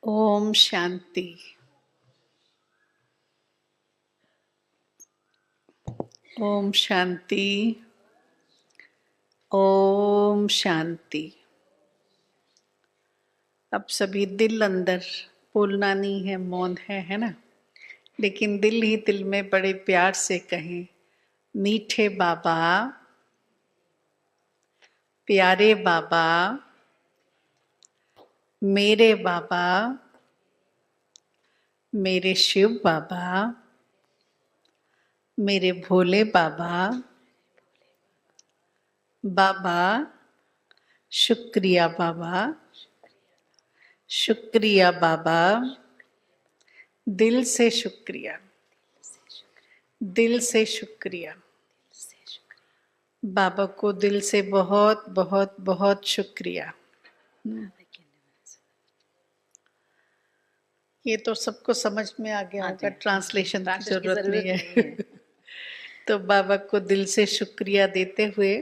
ओम शांति। ओम शांति। ओम शांति। अब सभी दिल अंदर बोलना नहीं है, मौन है ना, लेकिन दिल ही दिल में बड़े प्यार से कहें, मीठे बाबा, प्यारे बाबा, मेरे बाबा, मेरे शिव बाबा, मेरे भोले बाबा, बाबा शुक्रिया बाबा, शुक्रिया बाबा, दिल से शुक्रिया, दिल से शुक्रिया। बाबा को दिल से बहुत बहुत बहुत शुक्रिया। ये तो सबको समझ में आ गया होगा, ट्रांसलेशन की जरूरत नहीं है। तो बाबा को दिल से शुक्रिया देते हुए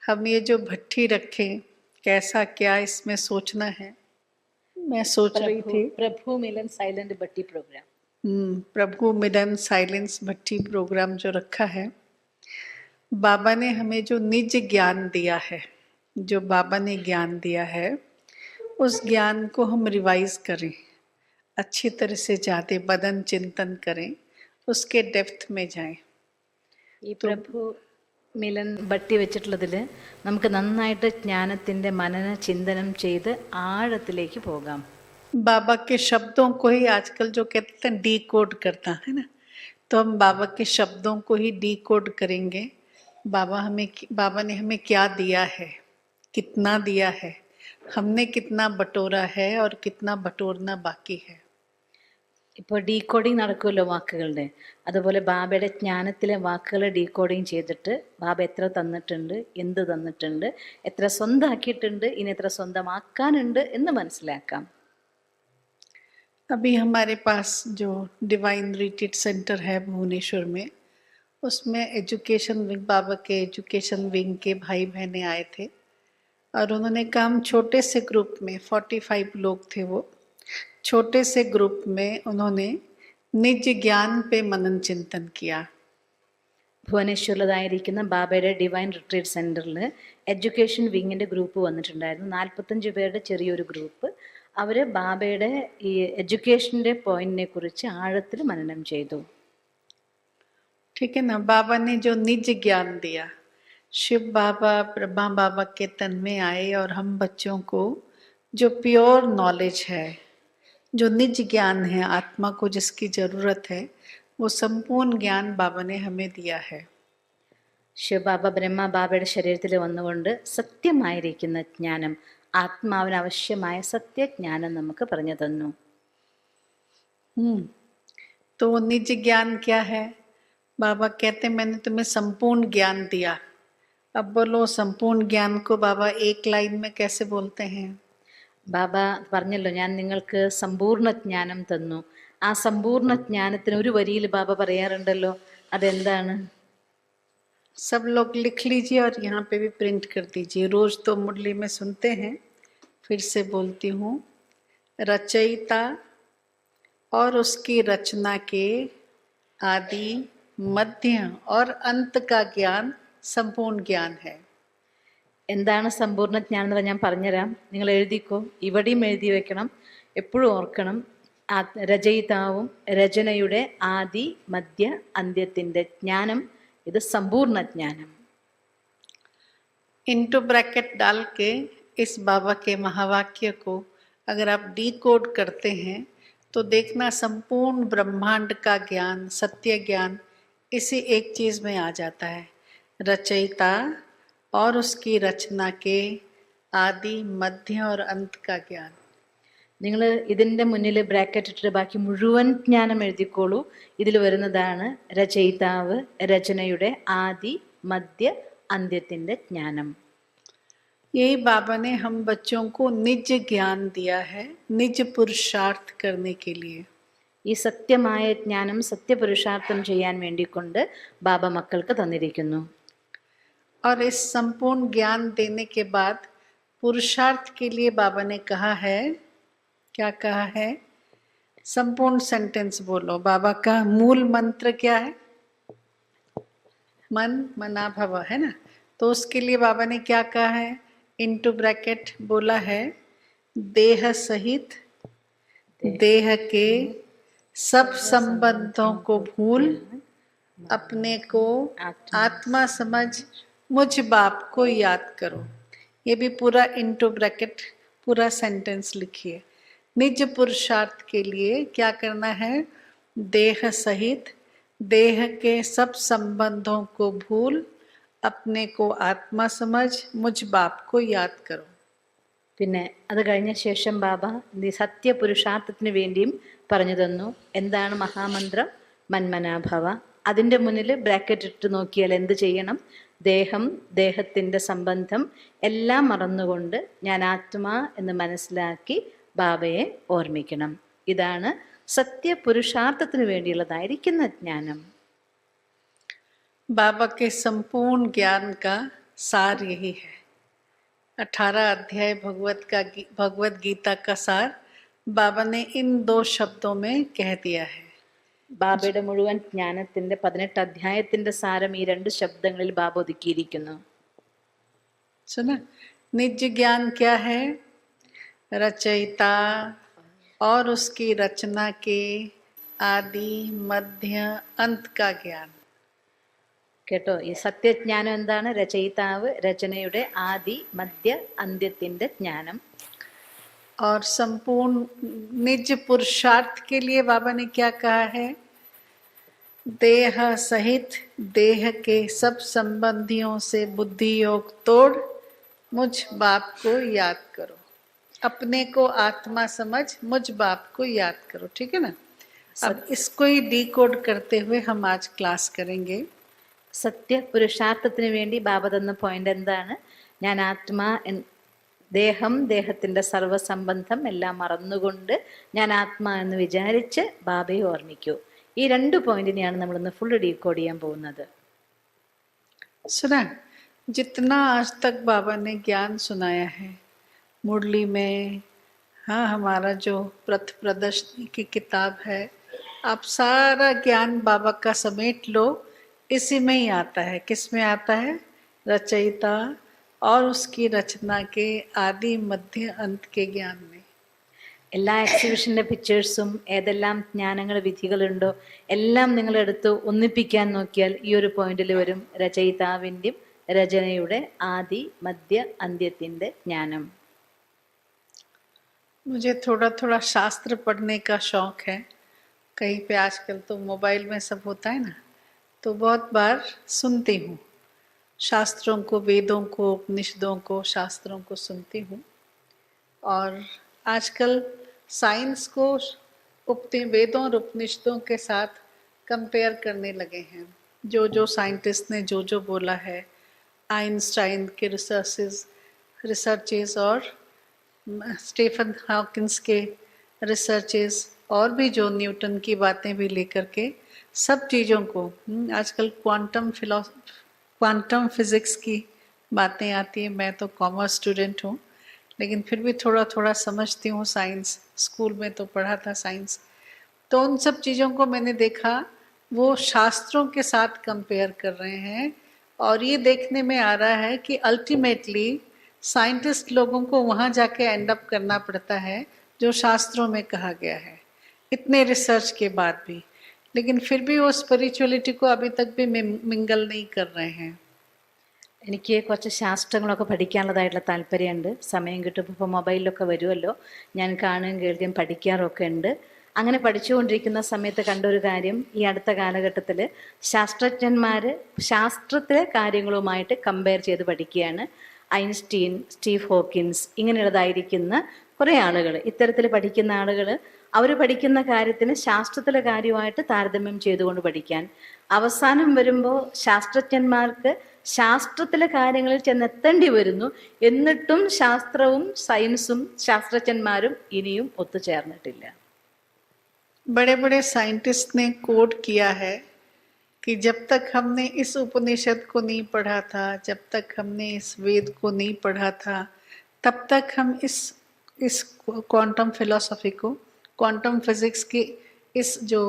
हम ये जो भट्ठी रखें, कैसा क्या इसमें सोचना है। मैं सोच रही थी प्रभु मिलन साइलेंट भट्टी प्रोग्राम, प्रभु मिलन साइलेंस भट्टी प्रोग्राम जो रखा है, बाबा ने हमें जो निज ज्ञान दिया है, जो बाबा ने ज्ञान दिया है, उस ज्ञान को हम रिवाइज करें, अच्छी तरह से जाते बदन चिंतन करें, उसके डेप्थ में जाएं। ഈ പ്രഭു മിലൻ ഭട്ടി വെച്ചിട്ടുള്ളതിൽ നമുക്ക് നന്നായിട്ട് ജ്ഞാനത്തിൻ്റെ മനന ചിന്തനം ചെയ്ത് ആഴത്തിലേക്ക് പോകാം. बाबा के शब्दों को ही आजकल जो कहते हैं डी कोड करता है ना, तो हम बाबा के शब्दों को ही डी कोड करेंगे। बाबा ने हमें क्या दिया है, कितना दिया है, हमने कितना बटोरा है और कितना बटोरना बाकी है. ഇപ്പോൾ ഡീകോഡിങ് നടക്കുമല്ലോ വാക്കുകളുടെ, അതുപോലെ ബാബയുടെ ജ്ഞാനത്തിലെ വാക്കുകൾ ഡീകോഡിങ് ചെയ്തിട്ട് ബാബ എത്ര തന്നിട്ടുണ്ട്, എന്ത് തന്നിട്ടുണ്ട്, എത്ര സ്വന്തമാക്കിയിട്ടുണ്ട്, ഇനി എത്ര സ്വന്തമാക്കാനുണ്ട് എന്ന് മനസ്സിലാക്കാം. अभी हमारे पास जो डिवाइन रिट्रीट सेंटर है भुवनेश्वर में, उसमें एजुकेशन विंग, बाबा के एजुकेशन विंग के भाई बहनें आए थे और उन्होंने कहा हम छोटे से ग्रुप में 45 लोग थे, वो छोटे से ग्रुप में उन्होंने निज ज्ञान पे मनन चिंतन किया. ഭുവനേശ്വറിലായിരിക്കുന്ന ബാബയുടെ ഡിവൈൻ റിട്രീറ്റ് സെൻറ്ററിൽ എഡ്യൂക്കേഷൻ വിങ്ങിൻ്റെ ഗ്രൂപ്പ് വന്നിട്ടുണ്ടായിരുന്നു. 45 പേരുടെ ചെറിയൊരു ഗ്രൂപ്പ്. അവർ ബാബയുടെ ഈ എഡ്യൂക്കേഷൻ്റെ പോയിന്റിനെ കുറിച്ച് ആഴത്തിൽ മനനം ചെയ്തു. ठीक है ना. बाबा ने जो निज ज्ञान दिया, शिव बाबा ब्रह्मा बाबा के तन में आए और हम बच्चों को जो प्योर नॉलेज है, जो निज ज्ञान है, आत्मा को जिसकी जरूरत है, वो संपूर्ण ज्ञान बाबा ने हमें दिया है. ശിവബാബ ബ്രഹ്മ ബാബയുടെ ശരീരത്തിൽ വന്നുകൊണ്ട് സത്യമായിരിക്കുന്ന ജ്ഞാനം, ആത്മാവിന് ആവശ്യമായ സത്യജ്ഞാനം നമുക്ക് പറഞ്ഞു തന്നു. तो निज ज्ञान क्या है? बाबा कहते मैंने तुम्हें संपूर्ण ज्ञान दिया. अब बोलो संपूर्ण ज्ञान को बाबा एक लाइन में कैसे बोलते हैं? ബാബ പറഞ്ഞല്ലോ, ഞാൻ നിങ്ങൾക്ക് സമ്പൂർണ്ണ ജ്ഞാനം തന്നു. ആ സമ്പൂർണ്ണ ജ്ഞാനത്തിന് ഒരു വരിയിൽ ബാബ പറയാറുണ്ടല്ലോ, അതെന്താണ്? सब लोग लिख लीजिए और यहाँ पे भी प्रिंट कर दीजिए. रोज तो मुरली में सुनते हैं, फिर से बोलती हूँ. रचयिता और उसकी रचना के आदि, मध्य और अंत का ज्ञान संपूर्ण ज्ञान है. എന്താണ് സമ്പൂർണ്ണ ജ്ഞാനം എന്ന് ഞാൻ പറഞ്ഞുതരാം, നിങ്ങൾ എഴുതിക്കോ. ഇവിടെയും എഴുതി വെക്കണം, എപ്പോഴും ഓർക്കണം. രചയിതാവും രചനയുടെ ആദി മധ്യ അന്ത്യത്തിൻ്റെ ജ്ഞാനം, ഇത് സമ്പൂർണ്ണ ജ്ഞാനം. इंटू ब्रैकेट डाल के इस बाबा के महावाक्य को अगर आप डीकोड करते हैं तो देखना संपूर्ण ब्रह्मांड का ज्ञान, सत्य ज्ञान इसी एक चीज में आ जाता है. रचयिता और उसकी रचना के आदि मध्य और अंत का ज्ञान. നിങ്ങൾ ഇതിൻ്റെ മുന്നിൽ ബ്രാക്കറ്റ് ഇട്ടിട്ട് ബാക്കി മുഴുവൻ ജ്ഞാനം എഴുതിക്കോളൂ. ഇതിൽ വരുന്നതാണ് രചയിതാവ്, രചനയുടെ ആദി മധ്യ അന്ത്യത്തിൻ്റെ ജ്ഞാനം. यही बाबा ने हम बच्चों को निज ज्ञान दिया है, निज पुरुषार्थ करने के लिए. ഈ സത്യമായ ജ്ഞാനം സത്യപുരുഷാർത്ഥം ചെയ്യാൻ വേണ്ടിക്കൊണ്ട് ബാബ മക്കൾക്ക് തന്നിരിക്കുന്നു. और इस संपूर्ण ज्ञान देने के बाद पुरुषार्थ के लिए बाबा ने कहा है क्या कहा है? संपूर्ण सेंटेंस बोलो। बाबा का मूल मंत्र क्या है? मन मना भव, है ना। तो उसके लिए बाबा ने क्या कहा है? इनटू ब्रैकेट बोला है, देह सहित देह के सब संबंधों को भूल अपने को आत्मा समझ मुझ बाप को याद करो। ये भी पूरा इनटू ब्रैकेट पूरा सेंटेंस लिखिए। निज पुरुषार्थ के लिए क्या करना है? देह सहित देह के सब संबंधों को भूल अपने को आत्मा समझ मुझ बाप को याद करो. പിന്നെ അത് കഴിഞ്ഞ ശേഷം ബാബ സത്യപുരുഷാർത്ഥത്തിന് വേണ്ടിയും പറഞ്ഞു തന്നു. എന്താണ് മഹാമന്ത്രം? മന്മനാഭവ. അതിൻ്റെ മുന്നിൽ ബ്രാക്കറ്റ് ഇട്ട് നോക്കിയാൽ എന്ത് ചെയ്യണം? ദേഹം, ദേഹത്തിൻ്റെ സംബന്ധം എല്ലാം മറന്നുകൊണ്ട് ഞാൻ ആത്മാ എന്ന് മനസ്സിലാക്കി ബാബയെ ഓർമ്മിക്കണം. ഇതാണ് സത്യപുരുഷാർത്ഥത്തിന് വേണ്ടിയുള്ളതായിരിക്കുന്ന ജ്ഞാനം. बाबा के संपूर्ण ज्ञान का सार यही है. 18 अध्याय भगवत गीता का सार बाबा ने इन 2 शब्दों में कह दिया है. ബാബയുടെ മുഴുവൻ ജ്ഞാനത്തിന്റെ 18 അധ്യായത്തിന്റെ സാരം ഈ 2 ശബ്ദങ്ങളിൽ ബാബ ഒതുക്കിയിരിക്കുന്നു. सुना? निज ज्ञान क्या है? रचयिता और उसकी रचना के आदि मध्य अंत का ज्ञान. കേട്ടോ, ഈ സത്യജ്ഞാനം എന്താണ്? രചയിതാവ്, രചനയുടെ ആദി മധ്യ അന്ത്യത്തിന്റെ ജ്ഞാനം. और संपूर्ण निज पुरुषार्थ के लिए बाबा ने क्या कहा है? देह सहित देह के सब संबंधियों से बुद्धि योग तोड़ मुझ बाप को याद करो. अपने को आत्मा समझ मुझ बाप को याद करो. ठीक है ना. अब इसको ही डीकोड करते हुए हम आज क्लास करेंगे. സത്യപുരുഷാർത്ഥത്തിന് വേണ്ടി ബാബ തന്ന പോയിന്റ് എന്താണ്? ഞാൻ ആത്മാ, ദേഹം, ദേഹത്തിന്റെ സർവസംബന്ധം എല്ലാം മറന്നുകൊണ്ട് ഞാൻ ആത്മാ എന്ന് വിചാരിച്ച് ബാബയെ ഓർമ്മിക്കൂ. ഈ 2 പോയിന്റിനെയാണ് നമ്മളിന്ന് ഫുൾ ഡീകോഡ് ചെയ്യാൻ പോകുന്നത്. सुना? जितना आज तक बाबा ने ज्ञान सुनाया है मुरली में, हाँ, हमारा जो प्रथ प्रदर्शनी की किताब है, आप सारा ज्ञान बाबा का समेट लो. इसी में ही आता है. किस में आता है? रचयिता और उसकी रचना के आदि मध्य अंत के ज्ञान में. എല്ലാ എക്സിബിഷന്റെ പിക്ചേഴ്സും ഏതെല്ലാം ജ്ഞാനങ്ങൾ വിധികളുണ്ടോ എല്ലാം നിങ്ങളെടുത്ത് ഒന്നിപ്പിക്കാൻ നോക്കിയാൽ ഈ ഒരു പോയിന്റിൽ വരും രചയിതാവിൻ്റെയും രചനയുടെ ആദി മധ്യ അന്ത്യത്തിന്റെ ജ്ഞാനം. मुझे थोड़ा थोड़ा शास्त्र पढ़ने का शौक है. कहीं पे आजकल तो मोबाइल में सब होता है ना, तो बहुत बार सुनती हूँ शास्त्रों को, वेदों को, उपनिषदों को, शास्त्रों को सुनती हूँ. और आजकल साइंस को वेदों और उपनिषदों के साथ कंपेयर करने लगे हैं. जो जो साइंटिस्ट ने जो जो बोला है, आइंस्टाइन के रिसर्चेस और स्टीफन हॉकिंस के रिसर्चेस और भी जो न्यूटन की बातें भी लेकर के सब चीज़ों को, आजकल क्वांटम फिज़िक्स की बातें आती है. मैं तो कॉमर्स स्टूडेंट हूँ, लेकिन फिर भी थोड़ा थोड़ा समझती हूँ साइंस. स्कूल में तो पढ़ा था साइंस. तो उन सब चीज़ों को मैंने देखा, वो शास्त्रों के साथ कंपेयर कर रहे हैं. और ये देखने में आ रहा है कि अल्टीमेटली साइंटिस्ट लोगों को वहाँ जाके एंड अप करना पड़ता है जो शास्त्रों में कहा गया है, इतने रिसर्च के बाद भी. लेकिन फिर भी वो स्पिरिचुअलिटी को अभी तक भी मिंगल नहीं कर रहे हैं. എനിക്ക് കുറച്ച് ശാസ്ത്രങ്ങളൊക്കെ പഠിക്കാനുള്ളതായിട്ടുള്ള താല്പര്യമുണ്ട്. സമയം കിട്ടുമ്പോൾ ഇപ്പോൾ മൊബൈലിലൊക്കെ വരുമല്ലോ, ഞാൻ കാണുകയും കേൾക്കുകയും പഠിക്കാറൊക്കെ ഉണ്ട്. അങ്ങനെ പഠിച്ചുകൊണ്ടിരിക്കുന്ന സമയത്ത് കണ്ടൊരു കാര്യം, ഈ അടുത്ത കാലഘട്ടത്തിൽ ശാസ്ത്രജ്ഞന്മാർ ശാസ്ത്രത്തിലെ കാര്യങ്ങളുമായിട്ട് കമ്പയർ ചെയ്ത് പഠിക്കുകയാണ്. ഐൻസ്റ്റീൻ, സ്റ്റീവ് ഹോക്കിൻസ്, ഇങ്ങനെയുള്ളതായിരിക്കുന്ന കുറേ ആളുകൾ, ഇത്തരത്തിൽ പഠിക്കുന്ന ആളുകൾ അവർ പഠിക്കുന്ന കാര്യത്തിന് ശാസ്ത്രത്തിലെ കാര്യമായിട്ട് താരതമ്യം ചെയ്തുകൊണ്ട് പഠിക്കാൻ, അവസാനം വരുമ്പോൾ ശാസ്ത്രജ്ഞന്മാർക്ക് ശാസ്ത്രത്തിലെ കാര്യങ്ങളിൽ ചെന്നെത്തേണ്ടി വരുന്നു. എന്നിട്ടും ശാസ്ത്രവും സയൻസും ശാസ്ത്രജ്ഞന്മാരും ഇനിയും ഒത്തുചേർന്നിട്ടില്ല. बड़े बड़े साइंटिस्ट ने कोट किया है कि जब तक हमने इस उपनिषद को नहीं पढ़ा था, जब तक हमने इस वेद को नहीं पढ़ा था, तब तक हम इस इस क्वांटम फिलॉसफी को, क्वांटम फिजिक्स की इस जो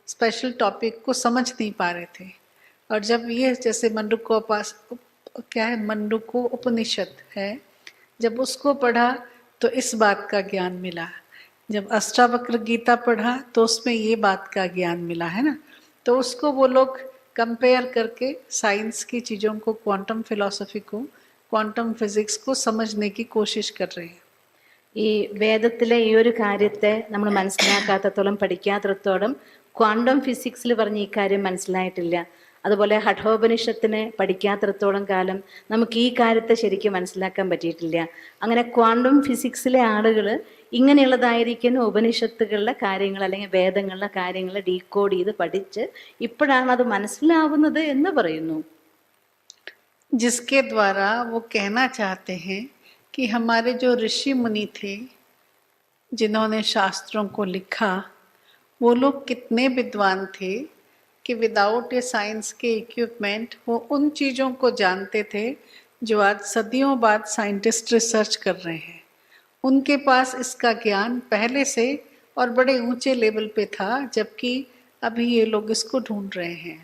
स्पेशल टॉपिक को समझ नहीं पा रहे थे। और जब ये जैसे मंडूको उपनिषद है, जब उसको पढ़ा तो इस बात का ज्ञान मिला। जब अष्टावक्र गीता पढ़ा तो उसमें ये बात का ज्ञान मिला, है ना। तो उसको वो लोग कंपेयर करके साइंस की चीज़ों को, क्वांटम फिलॉसफी को, क्वांटम फिजिक्स को समझने की कोशिश कर रहे हैं। ഈ വേദത്തിലെ ഈ ഒരു കാര്യത്തെ നമ്മൾ മനസ്സിലാക്കാത്തത്തോളം പഠിക്കാത്തിടത്തോളം ക്വാണ്ടം ഫിസിക്സിൽ പറഞ്ഞ ഈ കാര്യം മനസ്സിലായിട്ടില്ല. അതുപോലെ ഹഠോപനിഷത്തിനെ പഠിക്കാത്തിടത്തോളം കാലം നമുക്ക് ഈ കാര്യത്തെ ശരിക്കും മനസ്സിലാക്കാൻ പറ്റിയിട്ടില്ല. അങ്ങനെ ക്വാണ്ടം ഫിസിക്സിലെ ആളുകൾ ഇങ്ങനെയുള്ളതായിരിക്കുന്ന ഉപനിഷത്തുകളിലെ കാര്യങ്ങൾ അല്ലെങ്കിൽ വേദങ്ങളിലെ കാര്യങ്ങൾ ഡീകോഡ് ചെയ്ത് പഠിച്ച് ഇപ്പോഴാണ് അത് മനസ്സിലാവുന്നത് എന്ന് പറയുന്നു. जिसके द्वारा वो कहना चाहते हैं कि हमारे जो ऋषि मुनि थे जिन्होंने शास्त्रों को लिखा, वो लोग कितने विद्वान थे कि विदाउट ए साइंस के इक्विपमेंट वो उन चीज़ों को जानते थे जो आज सदियों बाद साइंटिस्ट रिसर्च कर रहे हैं। उनके पास इसका ज्ञान पहले से और बड़े ऊंचे लेवल पे था, जबकि अभी ये लोग इसको ढूंढ रहे हैं.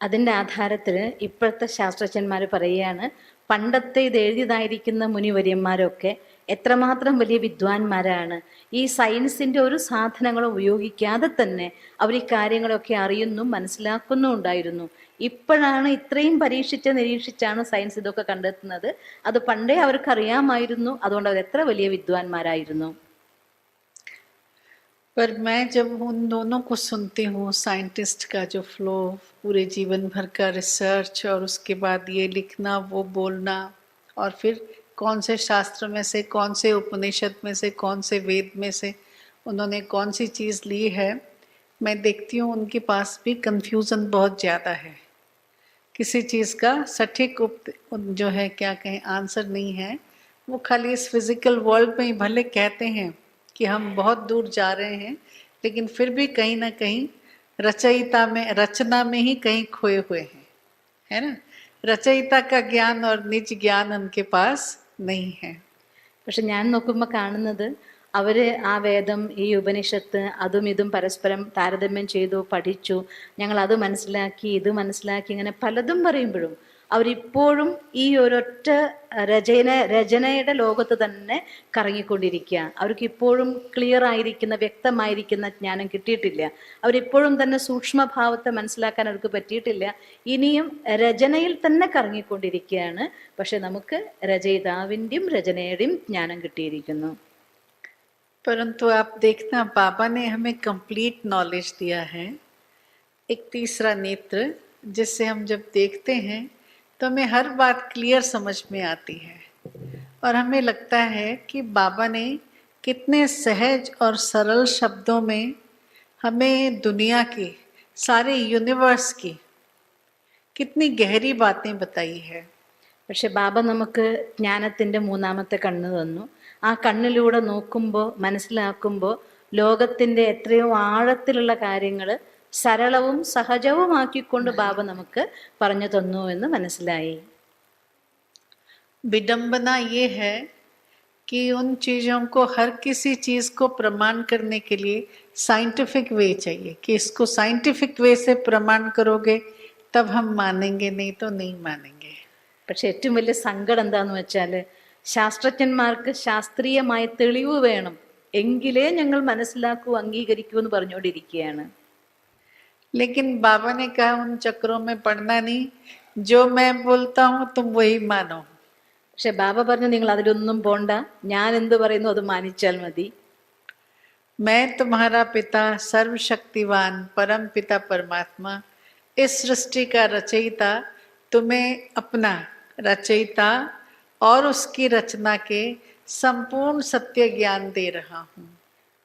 അതിൻ്റെ ആധാരത്തിൽ ഇപ്പോഴത്തെ ശാസ്ത്രജ്ഞന്മാർ പറയുകയാണ്, പണ്ടത്തെ ഇത് എഴുതിയതായിരിക്കുന്ന മുനിവര്യന്മാരൊക്കെ എത്രമാത്രം വലിയ വിദ്വാൻമാരാണ്. ഈ സയൻസിൻ്റെ ഒരു സാധനങ്ങളും ഉപയോഗിക്കാതെ തന്നെ അവർ ഈ കാര്യങ്ങളൊക്കെ അറിയുന്നു മനസ്സിലാക്കുന്നു ഉണ്ടായിരുന്നു. ഇപ്പോഴാണ് ഇത്രയും നിരീക്ഷിച്ചാണ് സയൻസ് ഇതൊക്കെ കണ്ടെത്തുന്നത്. അത് പണ്ടേ അവർക്ക് അറിയാമായിരുന്നു. അതുകൊണ്ട് അവർ എത്ര വലിയ വിദ്വാൻമാരായിരുന്നു. पर मैं जब उन दोनों को सुनती हूँ, साइंटिस्ट का जो फ्लो, पूरे जीवन भर का रिसर्च और उसके बाद ये लिखना, वो बोलना, और फिर कौन से शास्त्र में से, कौन से उपनिषद में से, कौन से वेद में से उन्होंने कौन सी चीज़ ली है, मैं देखती हूँ उनके पास भी कंफ्यूजन बहुत ज़्यादा है. किसी चीज़ का सटीक जो है क्या कहें आंसर नहीं है. वो खाली इस फिजिकल वर्ल्ड में ही भले कहते हैं कि हम बहुत दूर जा रहे हैं, लेकिन फिर भी कहीं ना कहीं रचना में ही कहीं खोए हुए हैं, है ना. रचयिता का ज्ञान और निज ज्ञान उनके पास नहीं है. പക്ഷെ ഞാൻ നോക്കുമ്പോൾ കാണുന്നത് അവർ ആ വേദം, ഈ ഉപനിഷത്ത്, അതും ഇതും പരസ്പരം താരതമ്യം ചെയ്തു, പഠിച്ചു, ഞങ്ങൾ അത് മനസ്സിലാക്കി, ഇത് മനസ്സിലാക്കി, ഇങ്ങനെ പലതും പറയുമ്പോഴും അവരിപ്പോഴും ഈ ഒരൊറ്റ രചനയുടെ ലോകത്ത് തന്നെ കറങ്ങിക്കൊണ്ടിരിക്കുക. അവർക്ക് ഇപ്പോഴും ക്ലിയർ ആയിരിക്കുന്ന, വ്യക്തമായിരിക്കുന്ന ജ്ഞാനം കിട്ടിയിട്ടില്ല. അവരിപ്പോഴും തന്നെ സൂക്ഷ്മഭാവത്തെ മനസ്സിലാക്കാൻ അവർക്ക് പറ്റിയിട്ടില്ല. ഇനിയും രചനയിൽ തന്നെ കറങ്ങിക്കൊണ്ടിരിക്കുകയാണ്. പക്ഷെ നമുക്ക് രചയിതാവിൻ്റെയും രചനയുടെയും ജ്ഞാനം കിട്ടിയിരിക്കുന്നു. परंतु आप देखना, बाबा ने हमें कंप्लीट नॉलेज दिया है, एक तीसरा नेत्र, जिससे हम जब देखते हैं तो हमें हर बात क्लियर समझ में आती है. और हमें लगता है कि बाबा ने कितने सहज और सरल शब्दों में हमें दुनिया की, सारे यूनिवर्स की कितनी गहरी बातें बताई है. പക്ഷെ ബാബ നമുക്ക് ജ്ഞാനത്തിൻ്റെ മൂന്നാമത്തെ കണ്ണ് തന്നു. ആ കണ്ണിലൂടെ നോക്കുമ്പോൾ, മനസ്സിലാക്കുമ്പോൾ ലോകത്തിൻ്റെ എത്രയോ ആഴത്തിലുള്ള കാര്യങ്ങൾ सरलവും സഹജവുമാക്കിക്കൊണ്ട് ബാബ നമുക്ക് പറഞ്ഞു തന്നു എന്ന് മനസ്സിലായി. विडंबना ये है कि उन चीज़ों को, हर किसी चीज़ को प्रमाण करने के लिए साइंटिफिक वे चाहिए, कि इसको साइंटिफिक वे से प्रमाण करोगे तब हम मानेंगे, नहीं तो नहीं मानेंगे. പക്ഷെ ഏറ്റവും വലിയ സങ്കടം എന്താന്ന് വെച്ചാൽ, ശാസ്ത്രജ്ഞന്മാർക്ക് ശാസ്ത്രീയമായ തെളിവ് വേണം, എങ്കിലേ ഞങ്ങൾ മനസ്സിലാക്കൂ, അംഗീകരിക്കൂ എന്ന് പറഞ്ഞുകൊണ്ടിരിക്കുകയാണ്. लेकिन बाबा ने कहा उन चक्रों में पड़ना नहीं, जो मैं बोलता हूँ तुम वही मानो. പക്ഷെ ബാബ പറഞ്ഞു, നിങ്ങൾ അതിലൊന്നും പോണ്ട, ഞാൻ എന്ത് പറയുന്നു അത് മാനിച്ചാൽ മതി. मैं तुम्हारा पिता सर्वशक्तिवान परम पिता परमात्मा, इस सृष्टि का रचयिता, तुम्हें अपना रचयिता और उसकी रचना के संपूर्ण सत्य ज्ञान दे रहा हूँ.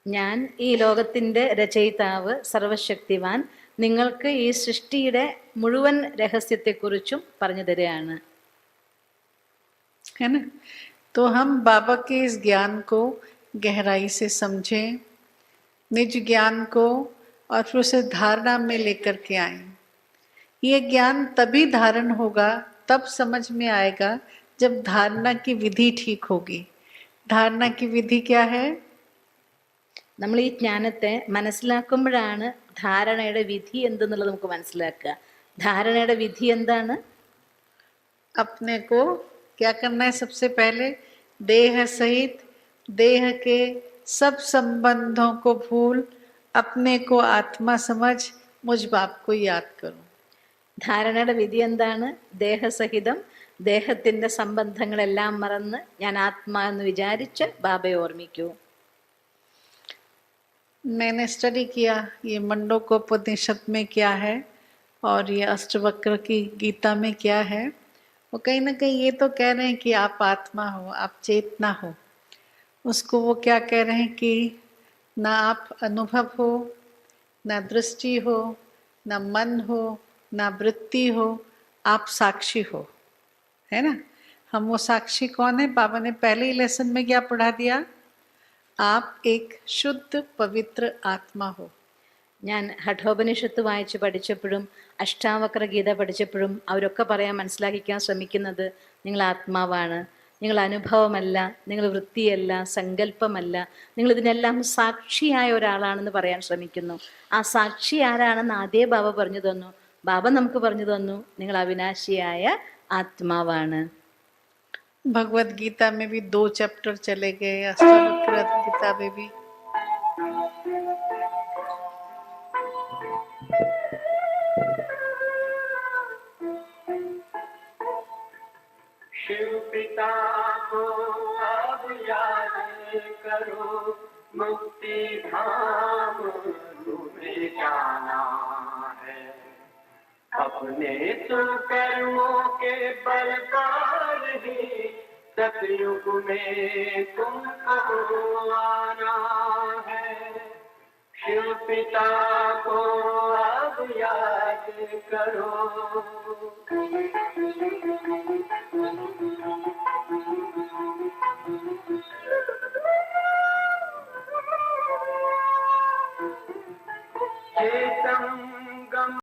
ഞാൻ ഈ ലോകത്തിൻ്റെ രചയിതാവ്, സർവശക്തിവാൻ, നിങ്ങൾക്ക് ഈ സൃഷ്ടിയുടെ മുഴുവൻ രഹസ്യത്തെക്കുറിച്ചും പറഞ്ഞു തരികയാണ്. है ना. तो हम बाबा के इस ज्ञान को गहराई से समझें, निज ज्ञान को, और फिर उसे धारणा में लेकर के आए. ये ज्ञान तभी धारण होगा, तब समझ में आएगा, जब धारणा की विधि ठीक होगी. धारणा की विधि क्या है? നമ്മൾ ഈ ജ്ഞാനത്തെ മനസ്സിലാക്കുമ്പോഴാണ് ധാരണയുടെ വിധി എന്തെന്നുള്ളത് നമുക്ക് മനസ്സിലാക്കുക. ധാരണയുടെ വിധി എന്താണ്? अपने को क्या करना है? सबसे पहले देह सहित देह के सब संबंधों को भूल अपने को आत्मा समझ मुझ बाप को याद करो. ധാരണയുടെ വിധി എന്താണ്? ദേഹസഹിതം ദേഹത്തിന്റെ സംബന്ധങ്ങളെല്ലാം മറന്ന് ഞാൻ ആത്മാ എന്ന് വിചാരിച്ച് ബാബയെ ഓർമ്മിക്കൂ. मैंने स्टडी किया ये मंडोकोपनिषद में क्या है और ये अष्टवक्र की गीता में क्या है. वो कहीं ना कहीं ये तो कह रहे हैं कि आप आत्मा हो, आप चेतना हो. उसको वो क्या कह रहे हैं कि ना आप अनुभव हो, ना दृष्टि हो, ना मन हो, ना वृत्ति हो, आप साक्षी हो. है ना? हम वो साक्षी कौन है? बाबा ने पहले ही लेसन में क्या पढ़ा दिया? आप एक शुद्ध पवित्र आत्मा हो. ഞാൻ ഹഠോപനിഷത്ത് വായിച്ച് പഠിച്ചപ്പോഴും അഷ്ടാവക്ര ഗീത പഠിച്ചപ്പോഴും അവരൊക്കെ പറയാൻ മനസ്സിലാക്കിക്കാൻ ശ്രമിക്കുന്നത് നിങ്ങൾ ആത്മാവാണ്, നിങ്ങൾ അനുഭവമല്ല, നിങ്ങൾ വൃത്തിയല്ല, സങ്കല്പമല്ല, നിങ്ങൾ ഇതിനെല്ലാം സാക്ഷിയായ ഒരാളാണെന്ന് പറയാൻ ശ്രമിക്കുന്നു. ആ സാക്ഷി ആരാണെന്ന് ആദ്യ ബാബ പറഞ്ഞു തന്നു. ബാബ നമുക്ക് പറഞ്ഞു തന്നു നിങ്ങൾ അവിനാശിയായ ആത്മാവാണ്. भगवत गीता में भी 2 चैप्टर चले गए, अष्टावक्र गीता में भी. शिव पिता को अब याद करो, मुक्ति धाम तुम्हें जाना है. अपने तो कर्मों के बल पर ही सतयुग में तुमको आना है. शिव पिता को अब याद करो. चेतंगम